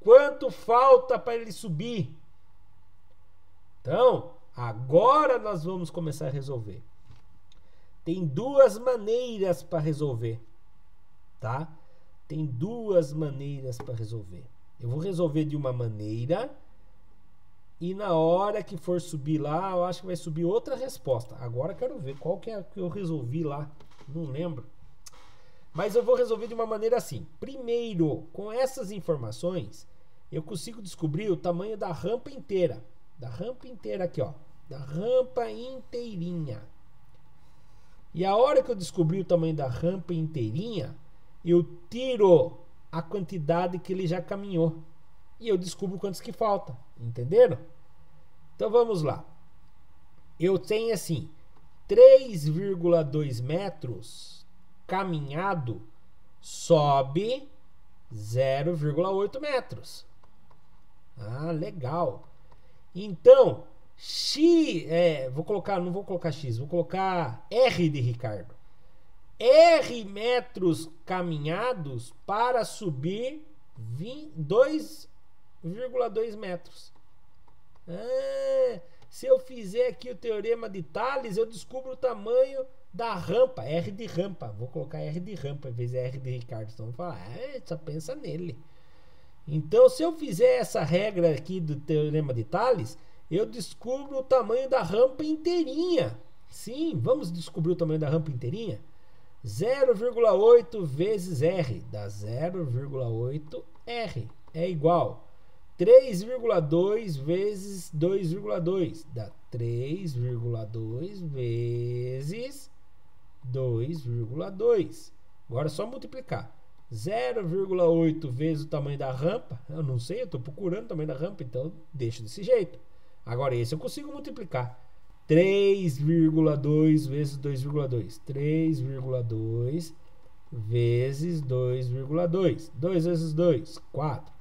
quanto falta para ele subir? Então, agora nós vamos começar a resolver. Tem duas maneiras para resolver, tá? Tem duas maneiras para resolver. Eu vou resolver de uma maneira e na hora que for subir lá, eu acho que vai subir outra resposta. Agora eu quero ver qual que é que eu resolvi lá. Não lembro. Mas eu vou resolver de uma maneira assim. Primeiro, com essas informações, eu consigo descobrir o tamanho da rampa inteira. Da rampa inteira aqui, ó. Da rampa inteirinha. E a hora que eu descobrir o tamanho da rampa inteirinha, eu tiro a quantidade que ele já caminhou. E eu descubro quantos que falta. Entenderam? Então vamos lá. Eu tenho assim, 3,2 metros caminhado sobe 0,8 metros. Ah, legal. Então, não vou colocar X, vou colocar R de Ricardo. R metros caminhados para subir 2,2 metros. Se eu fizer aqui o teorema de Tales, eu descubro o tamanho da rampa, R de rampa. Vou colocar R de rampa em vez de R de Ricardo. Então, vou falar, só pensa nele. Então, se eu fizer essa regra aqui do Teorema de Tales, eu descubro o tamanho da rampa inteirinha. Sim, vamos descobrir o tamanho da rampa inteirinha? 0,8 vezes R dá 0,8 R. É igual 3,2 vezes 2,2 dá 3,2 vezes 2,2. Agora é só multiplicar. 0,8 vezes o tamanho da rampa. Eu não sei, eu estou procurando o tamanho da rampa, então deixo desse jeito. Agora esse eu consigo multiplicar. 3,2 vezes 2,2. 3,2 vezes 2,2. 2 vezes 2, 4.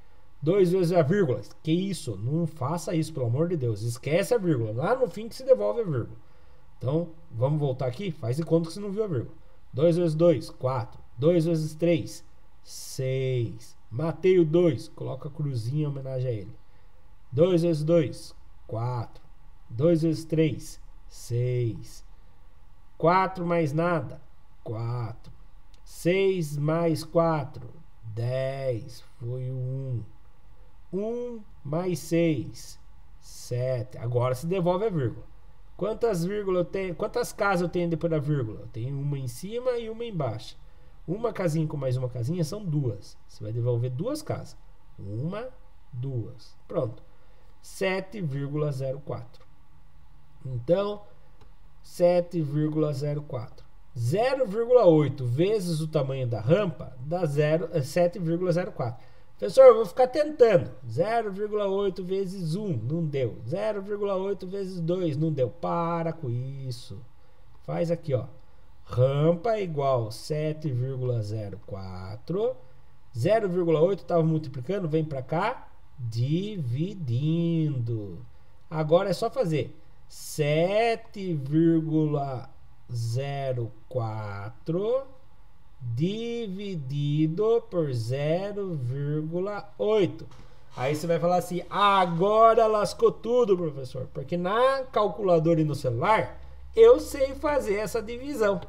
2 vezes a vírgula. Que isso? Não faça isso, pelo amor de Deus. Esquece a vírgula. Lá no fim que se devolve a vírgula. Então, vamos voltar aqui. Faz de conta que você não viu a vírgula. 2 vezes 2, 4. 2 vezes 3, 6. Matei o 2. Coloca a cruzinha em homenagem a ele. 2 vezes 2, 4. 2 vezes 3, 6. 4 mais nada, 4. 6 mais 4, 10. Foi o 1. 1 mais 6, 7. Agora se devolve a vírgula. Quantas vírgulas eu tenho? Quantas casas eu tenho depois da vírgula? Eu tenho uma em cima e uma embaixo. Uma casinha com mais uma casinha são 2. Você vai devolver 2 casas. 1, 2. Pronto. 7,04. Então, 7,04. 0,8 vezes o tamanho da rampa dá 7,04. Professor, eu vou ficar tentando. 0,8 vezes 1, não deu. 0,8 vezes 2, não deu. Para com isso. Faz aqui, ó. Rampa igual 7,04. 0,8 estava multiplicando, vem para cá, dividindo. Agora é só fazer 7,04 dividido por 0,8. Aí você vai falar assim, agora lascou tudo, professor. Porque na calculadora e no celular, eu sei fazer essa divisão.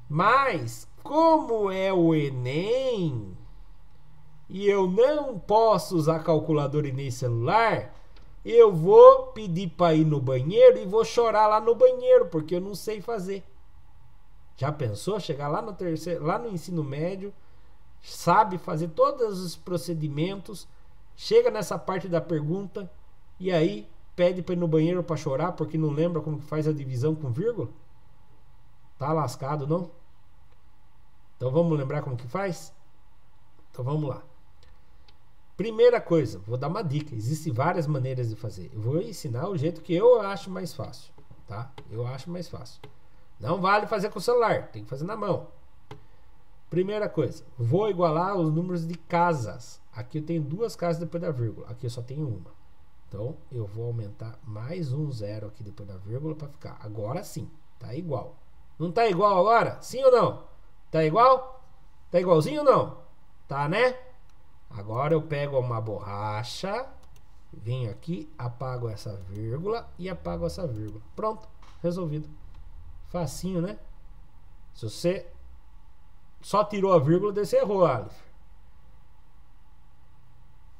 Mas, como é o Enem, e eu não posso usar calculadora e nem celular, eu vou pedir para ir no banheiro e vou chorar lá no banheiro, porque eu não sei fazer. Já pensou? Chegar lá no terceiro, lá no ensino médio, sabe fazer todos os procedimentos, chega nessa parte da pergunta e aí pede para ir no banheiro para chorar porque não lembra como que faz a divisão com vírgula? Tá lascado, não? Então vamos lembrar como que faz? Então vamos lá. Primeira coisa, vou dar uma dica. Existem várias maneiras de fazer. Eu vou ensinar o jeito que eu acho mais fácil, tá? Eu acho mais fácil. Não vale fazer com o celular, tem que fazer na mão. Primeira coisa, vou igualar os números de casas. Aqui eu tenho 2 casas depois da vírgula, aqui eu só tenho uma. Então eu vou aumentar mais um 0 aqui depois da vírgula para ficar. Agora sim, tá igual. Não tá igual agora? Sim ou não? Tá igual? Tá igualzinho ou não? Tá, né? Agora eu pego uma borracha, venho aqui, apago essa vírgula e apago essa vírgula. Pronto, resolvido. Facinho, né? Se você só tirou a vírgula, daí você errou, Aleph.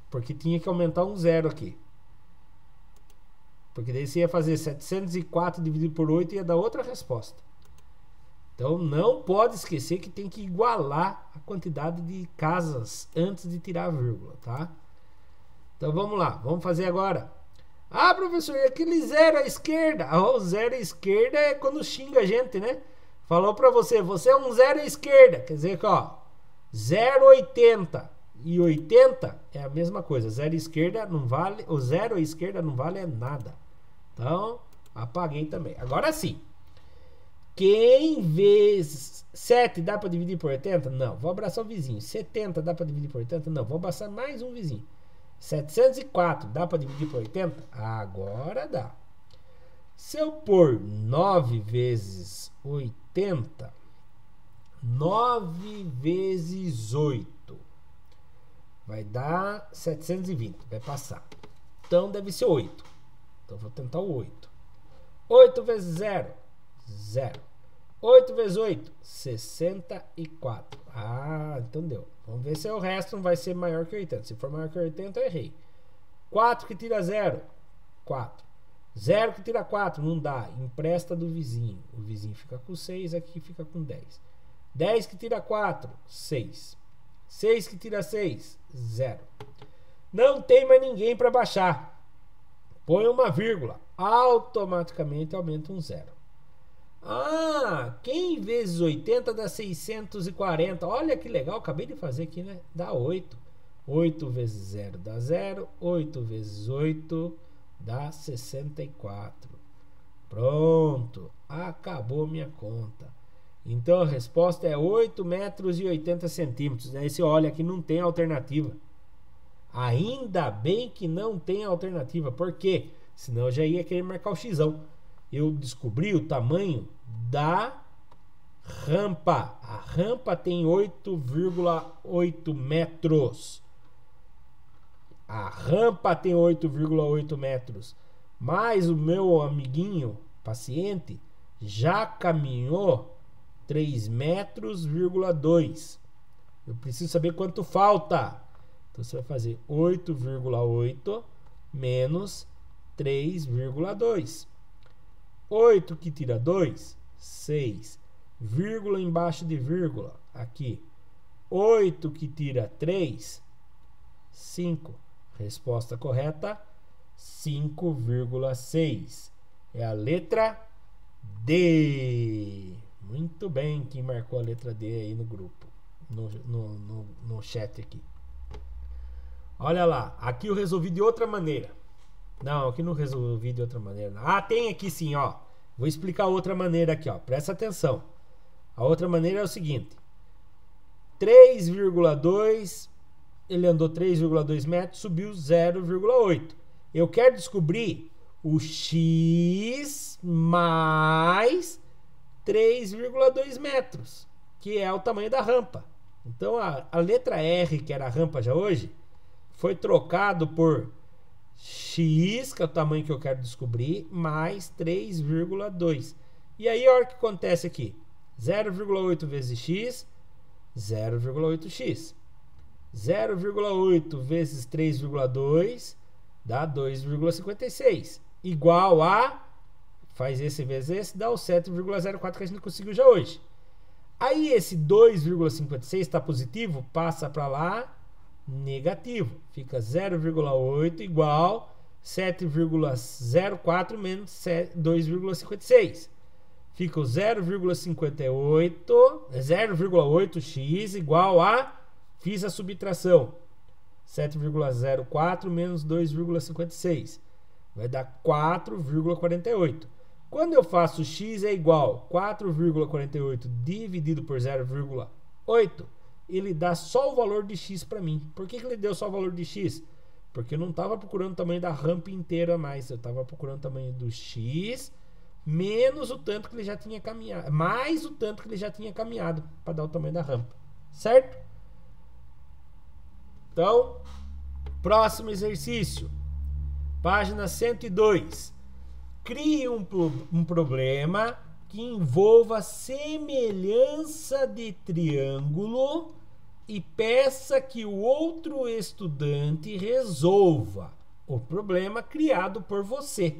Porque tinha que aumentar um 0 aqui. Porque daí você ia fazer 704 dividido por 8 e ia dar outra resposta. Então não pode esquecer que tem que igualar a quantidade de casas antes de tirar a vírgula, tá? Então vamos lá, vamos fazer agora. Ah, professor, e aquele 0 à esquerda? O 0 à esquerda é quando xinga a gente, né? Falou pra você, você é um 0 à esquerda. Quer dizer que, ó, 0,80 e 80 é a mesma coisa. 0 à esquerda não vale, o 0 à esquerda não vale nada. Então, apaguei também. Agora sim. Quem vezes 7 dá pra dividir por 80? Não, vou abraçar o vizinho. 70 dá pra dividir por 80? Não, vou abraçar mais um vizinho. 704 dá para dividir por 80? Agora dá. Se eu pôr 9 vezes 80, 9 vezes 8 vai dar 720, vai passar. Então deve ser 8. Então vou tentar o 8. 8 vezes 0, 0. 8 vezes 8, 64. Ah, então deu. Vamos ver se o resto não vai ser maior que 80. Se for maior que 80, eu errei. 4 que tira 0, 4. 0 que tira 4, não dá. Empresta do vizinho. O vizinho fica com 6, aqui fica com 10. 10 que tira 4, 6. 6 que tira 6, 0. Não tem mais ninguém para baixar. Põe uma vírgula. Automaticamente aumenta um 0. Ah, quem vezes 80 dá 640. Olha que legal, acabei de fazer aqui, né? Dá 8. 8 vezes 0 dá 0. 8 vezes 8 dá 64. Pronto, acabou minha conta. Então a resposta é 8 metros e 80 centímetros. Aí você olha aqui, não tem alternativa. Ainda bem que não tem alternativa. Por quê? Senão eu já ia querer marcar o xizão. Eu descobri o tamanho da rampa. A rampa tem 8,8 metros. A rampa tem 8,8 metros. Mas o meu amiguinho, paciente, já caminhou 3 metros,2. Eu preciso saber quanto falta. Então você vai fazer 8,8 menos 3,2. 8 que tira 2, 6. Vírgula embaixo de vírgula, aqui. 8 que tira 3, 5. Resposta correta, 5,6. É a letra D. Muito bem, quem marcou a letra D aí no grupo, no chat aqui. Olha lá, aqui eu resolvi de outra maneira. Não, aqui não resolvi de outra maneira. Ah, tem aqui sim, ó. Vou explicar outra maneira aqui, ó. Presta atenção. A outra maneira é o seguinte. 3,2, ele andou 3,2 metros, subiu 0,8. Eu quero descobrir o x mais 3,2 metros, que é o tamanho da rampa. Então, a letra R, que era a rampa já hoje, foi trocado por x, que é o tamanho que eu quero descobrir, mais 3,2. E aí, olha o que acontece aqui. 0,8 vezes x, 0,8x. 0,8 vezes 3,2 dá 2,56. Igual a, faz esse vezes esse, dá o 7,04 que a gente conseguiu já hoje. Aí esse 2,56 está positivo, passa para lá, negativo. Fica 0,8 igual 7,04 menos 2,56. Fica o 0,8x igual a, fiz a subtração, 7,04 menos 2,56. Vai dar 4,48. Quando eu faço x é igual 4,48 dividido por 0,8, ele dá só o valor de x para mim. Por que ele deu só o valor de x? Porque eu não estava procurando o tamanho da rampa inteira mais. Eu estava procurando o tamanho do x menos o tanto que ele já tinha caminhado. Mais o tanto que ele já tinha caminhado para dar o tamanho da rampa. Certo? Então, próximo exercício. Página 102. Crie um problema que envolva semelhança de triângulo e peça que o outro estudante resolva o problema criado por você.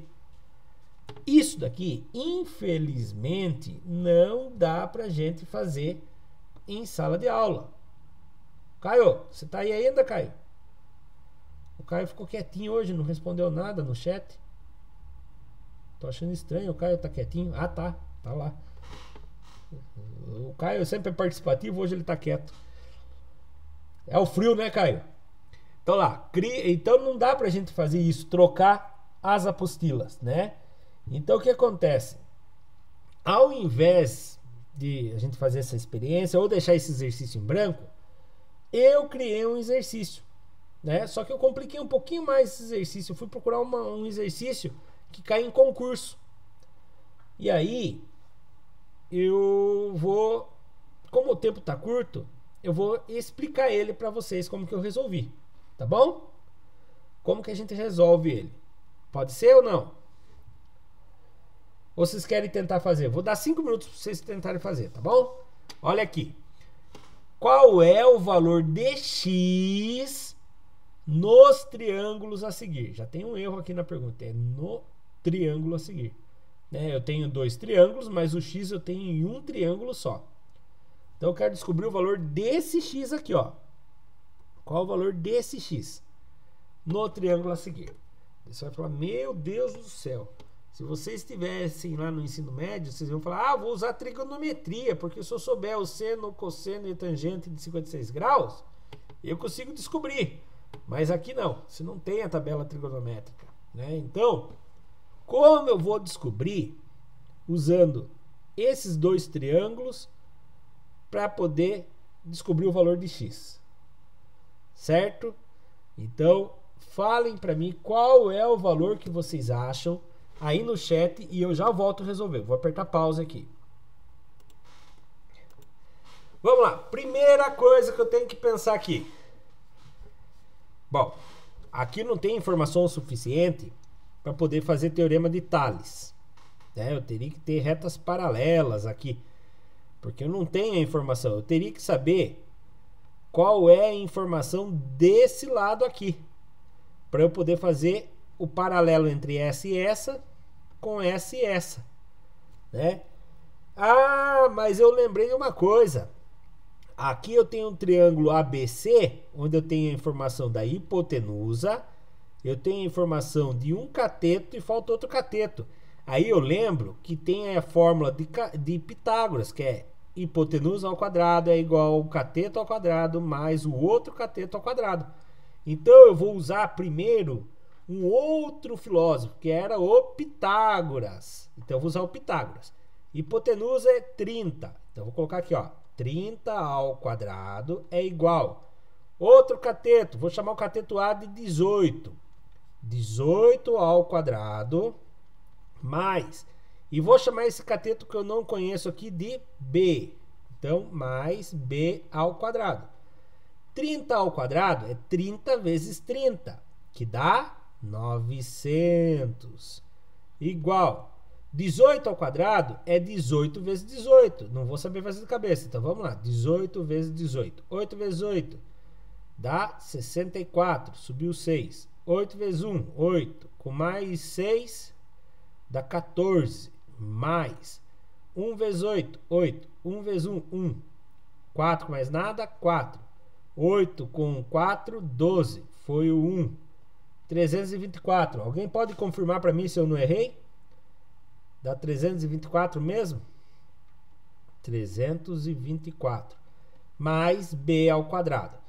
Isso daqui, infelizmente, não dá pra gente fazer em sala de aula. Caio, você tá aí ainda, Caio? O Caio ficou quietinho hoje, não respondeu nada no chat. Tô achando estranho, o Caio tá quietinho. Ah, tá lá. O Caio sempre é participativo, hoje ele tá quieto. É o frio, né, Caio? Então lá, então não dá pra gente fazer isso, trocar as apostilas, né? Então o que acontece? Ao invés de a gente fazer essa experiência ou deixar esse exercício em branco, eu criei um exercício, né? Só que eu compliquei um pouquinho mais esse exercício. Eu fui procurar um exercício que cai em concurso. E aí, eu vou, como o tempo tá curto, eu vou explicar ele para vocês como que eu resolvi, tá bom? Como que a gente resolve ele? Pode ser ou não? Ou vocês querem tentar fazer? Vou dar 5 minutos para vocês tentarem fazer, tá bom? Olha aqui. Qual é o valor de x nos triângulos a seguir? Já tem um erro aqui na pergunta. É no triângulo a seguir. Né? Eu tenho 2 triângulos, mas o x eu tenho em um triângulo só. Então eu quero descobrir o valor desse x aqui, ó. Qual o valor desse x no triângulo a seguir? Você vai falar, meu Deus do céu. Se vocês estivessem lá no ensino médio, vocês vão falar, vou usar trigonometria, porque se eu souber o seno, o cosseno e a tangente de 56 graus, eu consigo descobrir. Mas aqui não, você não tem a tabela trigonométrica, né? Então, como eu vou descobrir usando esses 2 triângulos para poder descobrir o valor de x? Certo? Então, falem para mim qual é o valor que vocês acham aí no chat e eu já volto a resolver. Vou apertar pausa aqui. Vamos lá. Primeira coisa que eu tenho que pensar aqui. Bom, aqui não tem informação suficiente para poder fazer teorema de Tales. Né? Eu teria que ter retas paralelas aqui, porque eu não tenho a informação. Eu teria que saber qual é a informação desse lado aqui, para eu poder fazer o paralelo entre essa e essa com essa e essa, né? Mas eu lembrei de uma coisa. Aqui eu tenho um triângulo ABC, onde eu tenho a informação da hipotenusa, eu tenho a informação de um cateto e falta outro cateto. Aí eu lembro que tem a fórmula de Pitágoras, que é hipotenusa ao quadrado é igual ao cateto ao quadrado mais o outro cateto ao quadrado. Então eu vou usar primeiro um outro filósofo, que era o Pitágoras. Então eu vou usar o Pitágoras. Hipotenusa é 30. Então eu vou colocar aqui, ó, 30 ao quadrado é igual. Outro cateto, vou chamar o cateto A de 18. 18 ao quadrado mais, e vou chamar esse cateto que eu não conheço aqui de B. Então, mais B ao quadrado. 30 ao quadrado é 30 vezes 30, que dá 900. Igual. 18 ao quadrado é 18 vezes 18. Não vou saber fazer de cabeça, então vamos lá. 18 vezes 18. 8 vezes 8 dá 64. Subiu 6. 8 vezes 1, 8. Com mais 6 dá 14. Mais 1 vezes 8, 8. 1 vezes 1, 1. 4 com mais nada, 4. 8 com 4, 12. Foi o 1. 324. Alguém pode confirmar para mim se eu não errei? Dá 324 mesmo? 324. Mais B ao quadrado.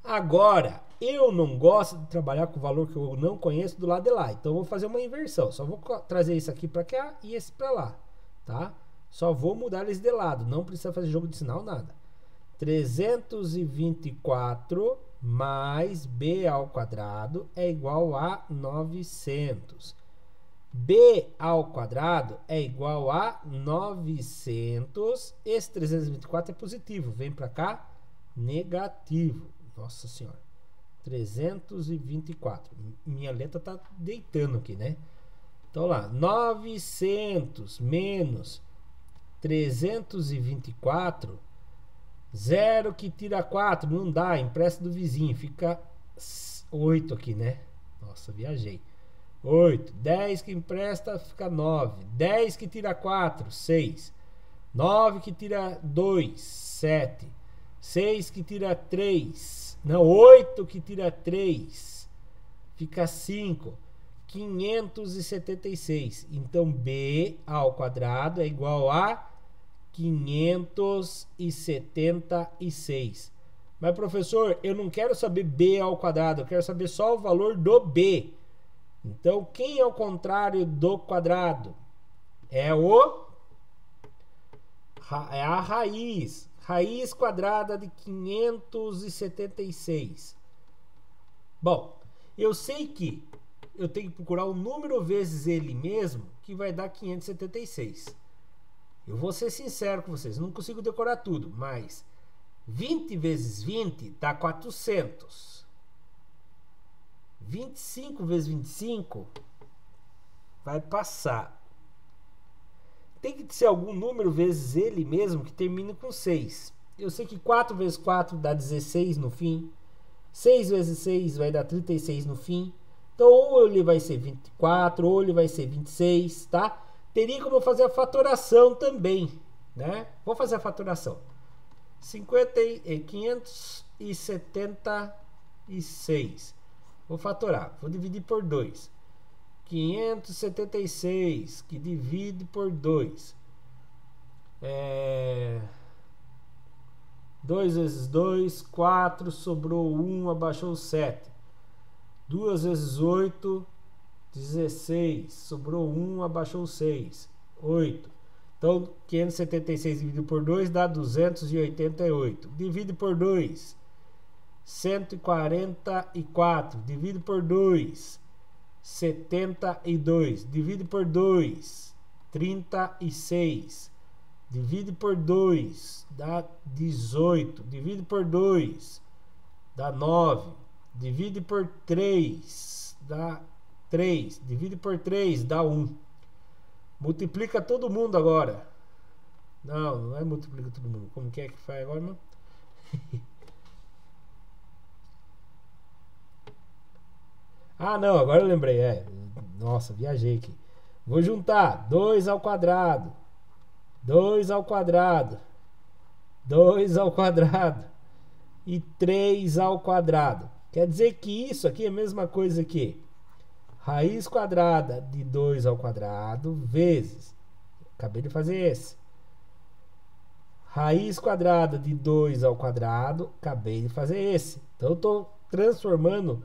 Agora, eu não gosto de trabalhar com o valor que eu não conheço do lado de lá. Então, eu vou fazer uma inversão. Só vou trazer isso aqui para cá e esse para lá. Tá? Só vou mudar eles de lado. Não precisa fazer jogo de sinal, nada. 324 mais B ao quadrado é igual a 900. B ao quadrado é igual a 900. Esse 324 é positivo. Vem para cá, negativo. Nossa Senhora. 324. Minha letra tá deitando aqui, né? Então lá, 900 menos 324. 0 que tira 4, não dá, empresta do vizinho, fica 8 aqui, né? Nossa, viajei. 8, 10 que empresta, fica 9. 10 que tira 4, 6. 9 que tira 2, 7. 6 que tira 3, não, 8 que tira 3, fica 5. 576. Então, B ao quadrado é igual a 576. Mas, professor, eu não quero saber B ao quadrado, eu quero saber só o valor do B. Então, quem é o contrário do quadrado? É a raiz. Raiz quadrada de 576. Bom, eu sei que eu tenho que procurar o número vezes ele mesmo, que vai dar 576. Eu vou ser sincero com vocês, não consigo decorar tudo, mas 20 vezes 20 dá 400. 25 vezes 25 vai passar. tem que ser algum número vezes ele mesmo que termine com 6. Eu sei que 4 vezes 4 dá 16 no fim. 6 vezes 6 vai dar 36 no fim. Então, ou ele vai ser 24, ou ele vai ser 26, tá? Teria como fazer a fatoração também, né? Vou fazer a fatoração. 576. Vou fatorar. Vou dividir por 2. 576 que divide por 2. 2 vezes 2, 4, sobrou 1, abaixou 7. 2 vezes 8, 16, sobrou 1, abaixou 6, 8. Então, 576 dividido por 2 dá 288. Divide por 2, 144. Divide por 2, 72. Divide por 2, 36. Divide por 2, dá 18. Divide por 2, dá 9. Divide por 3, dá 3. Divide por 3, dá 1. Multiplica todo mundo agora. Não é multiplica todo mundo. Como que é que faz agora, não? Ah, não, agora eu lembrei. Nossa, viajei aqui. Vou juntar 2 ao quadrado. 2 ao quadrado. 2 ao quadrado. E 3 ao quadrado. Quer dizer que isso aqui é a mesma coisa que raiz quadrada de 2 ao quadrado vezes, acabei de fazer esse, raiz quadrada de 2 ao quadrado, acabei de fazer esse. Então eu estou transformando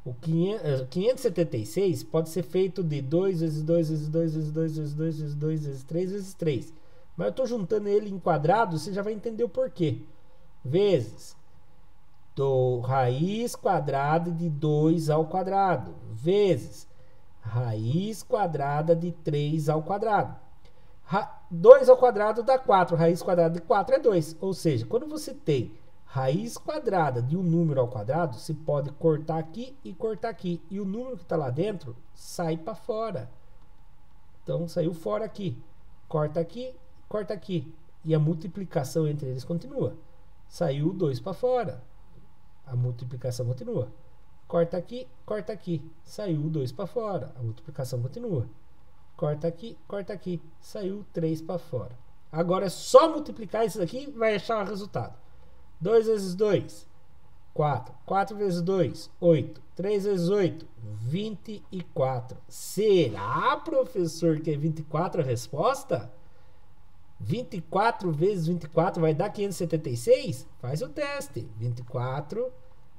o 576 pode ser feito de 2 vezes 2 vezes 2 vezes 2 vezes 2 vezes 2 vezes 3 vezes 3. Mas eu estou juntando ele em quadrado, você já vai entender o porquê. Vezes do raiz quadrada de 2 ao quadrado, vezes raiz quadrada de 3 ao quadrado. 2 ao quadrado dá 4, raiz quadrada de 4 é 2. Ou seja, quando você tem raiz quadrada de um número ao quadrado, você pode cortar aqui e cortar aqui. E o número que está lá dentro sai para fora. Então, saiu fora aqui. Corta aqui, corta aqui. E a multiplicação entre eles continua. Saiu 2 para fora. A multiplicação continua. Corta aqui, saiu 2 para fora. A multiplicação continua. Corta aqui, saiu 3 para fora. Agora é só multiplicar isso daqui e vai achar o resultado. 2 vezes 2, 4. 4 vezes 2, 8. 3 vezes 8, 24. Será, professor, que é 24 a resposta? 24 vezes 24 vai dar 576? Faz o teste. 24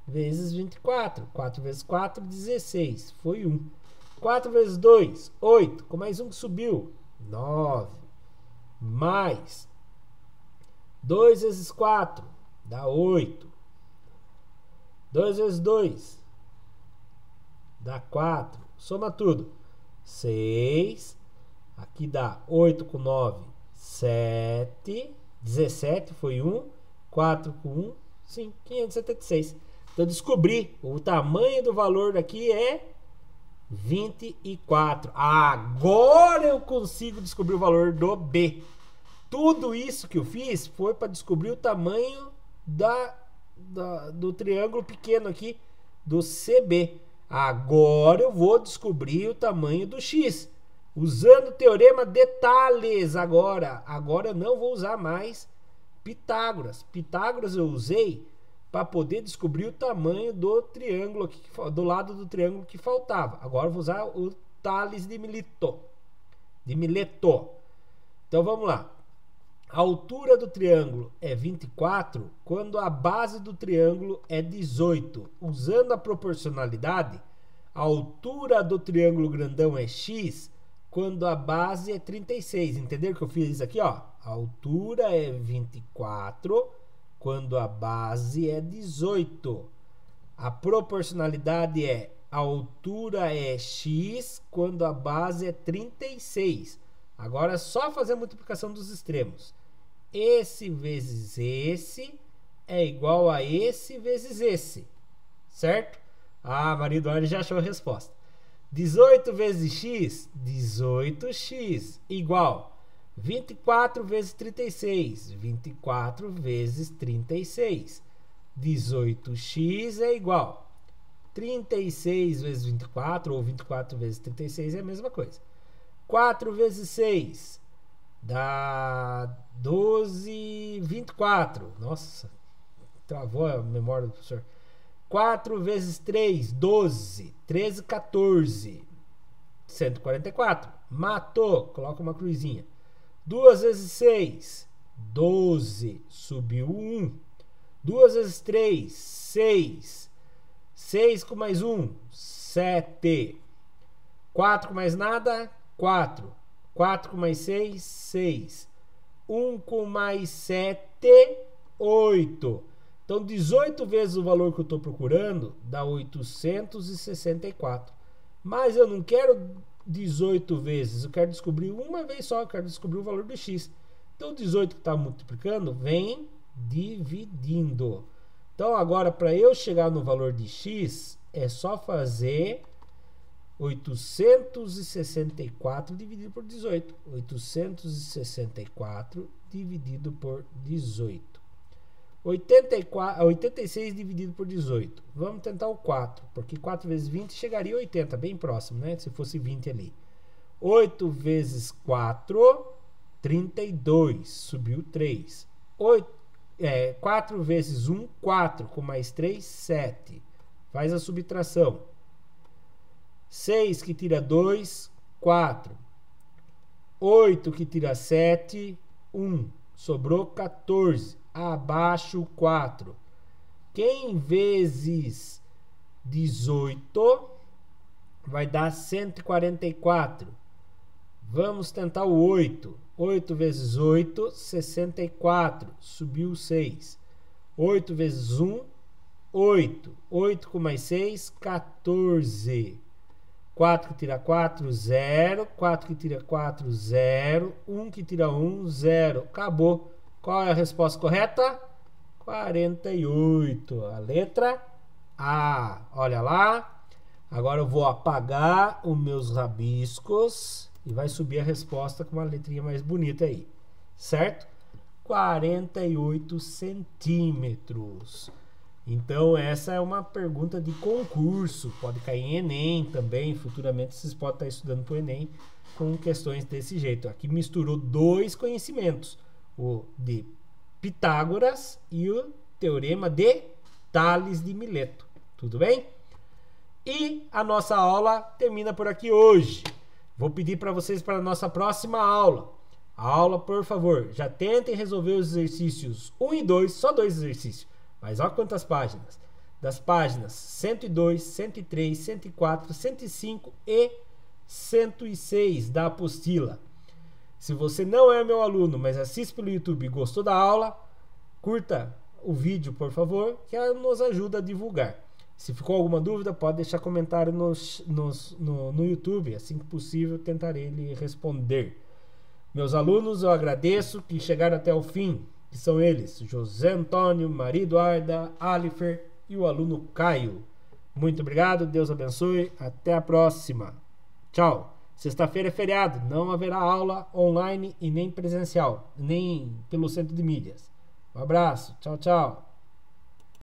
vezes 24. 4 vezes 4, 16. Foi 1. 4 vezes 2, 8. Com mais um que subiu, 9. Mais 2 vezes 4, dá 8. 2 vezes 2, dá 4. Soma tudo. 6. Aqui dá 8 com 9. 7, 17 foi 1, 4 com 1, 5, 576. Então eu descobri, o tamanho do valor daqui é 24. Agora eu consigo descobrir o valor do B. Tudo isso que eu fiz foi para descobrir o tamanho do triângulo pequeno aqui, do CB. Agora eu vou descobrir o tamanho do X. Usando o teorema de Tales agora. Agora eu não vou usar mais Pitágoras. Pitágoras eu usei para poder descobrir o tamanho do triângulo aqui, do lado do triângulo que faltava. Agora eu vou usar o Tales de Mileto. Então vamos lá. A altura do triângulo é 24 quando a base do triângulo é 18. Usando a proporcionalidade, a altura do triângulo grandão é x quando a base é 36. Entenderam que eu fiz isso aqui? Ó? A altura é 24 quando a base é 18. A proporcionalidade é a altura é x quando a base é 36. Agora é só fazer a multiplicação dos extremos. Esse vezes esse é igual a esse vezes esse. Certo? Maria Eduarda já achou a resposta. 18 vezes x, 18x, igual 24 vezes 36. 24 vezes 36. 18x é igual. 36 vezes 24, ou 24 vezes 36 é a mesma coisa. 4 vezes 6 dá 12, 24. Nossa, travou a memória do professor. 4 vezes 3, 12. 13, 14. 144. Matou, coloca uma cruzinha. 2 vezes 6, 12. Subiu 1. 2 vezes 3, 6. 6 com mais 1, 7. 4 com mais nada, 4. 4 com mais 6, 6. 1 com mais 7, 8. Então, 18 vezes o valor que eu estou procurando dá 864. Mas eu não quero 18 vezes, eu quero descobrir uma vez só, eu quero descobrir o valor do x. Então, 18 que está multiplicando vem dividindo. Então, agora, para eu chegar no valor de x, é só fazer 864 dividido por 18. 864 dividido por 18. 86 dividido por 18. Vamos tentar o 4, porque 4 vezes 20 chegaria a 80, bem próximo, né? Se fosse 20 ali. 8 vezes 4, 32. Subiu 3. 4 vezes 1, 4. Com mais 3, 7. Faz a subtração. 6 que tira 2, 4. 8 que tira 7, 1. Sobrou 14. Abaixo 4. Quem vezes 18 vai dar 144. Vamos tentar o 8. 8 vezes 8, 64. Subiu 6. 8 vezes 1, 8. 8 com mais 6, 14. 4 que tira 4, 0. 4 que tira 4, 0. 1 que tira 1, 0. Acabou. Qual é a resposta correta? 48. A letra A. Olha lá. Agora eu vou apagar os meus rabiscos e vai subir a resposta com uma letrinha mais bonita aí. Certo? 48 centímetros. Então, essa é uma pergunta de concurso. Pode cair em Enem também. Futuramente, vocês podem estar estudando para o Enem com questões desse jeito. Aqui misturou dois conhecimentos. O de Pitágoras e o teorema de Tales de Mileto. Tudo bem? E a nossa aula termina por aqui hoje. Vou pedir para vocês para a nossa próxima aula. A aula, por favor, já tentem resolver os exercícios 1 e 2, só 2 exercícios. Mas olha quantas páginas. Das páginas 102, 103, 104, 105 e 106 da apostila. Se você não é meu aluno, mas assiste pelo YouTube e gostou da aula, curta o vídeo, por favor, que nos ajuda a divulgar. Se ficou alguma dúvida, pode deixar comentário no YouTube. Assim que possível, tentarei lhe responder. Meus alunos, eu agradeço que chegaram até o fim, que são eles, José Antônio, Maria Eduarda, Alifer e o aluno Caio. Muito obrigado, Deus abençoe, até a próxima. Tchau. Sexta-feira é feriado, não haverá aula online e nem presencial, nem pelo centro de mídias. Um abraço, tchau, tchau.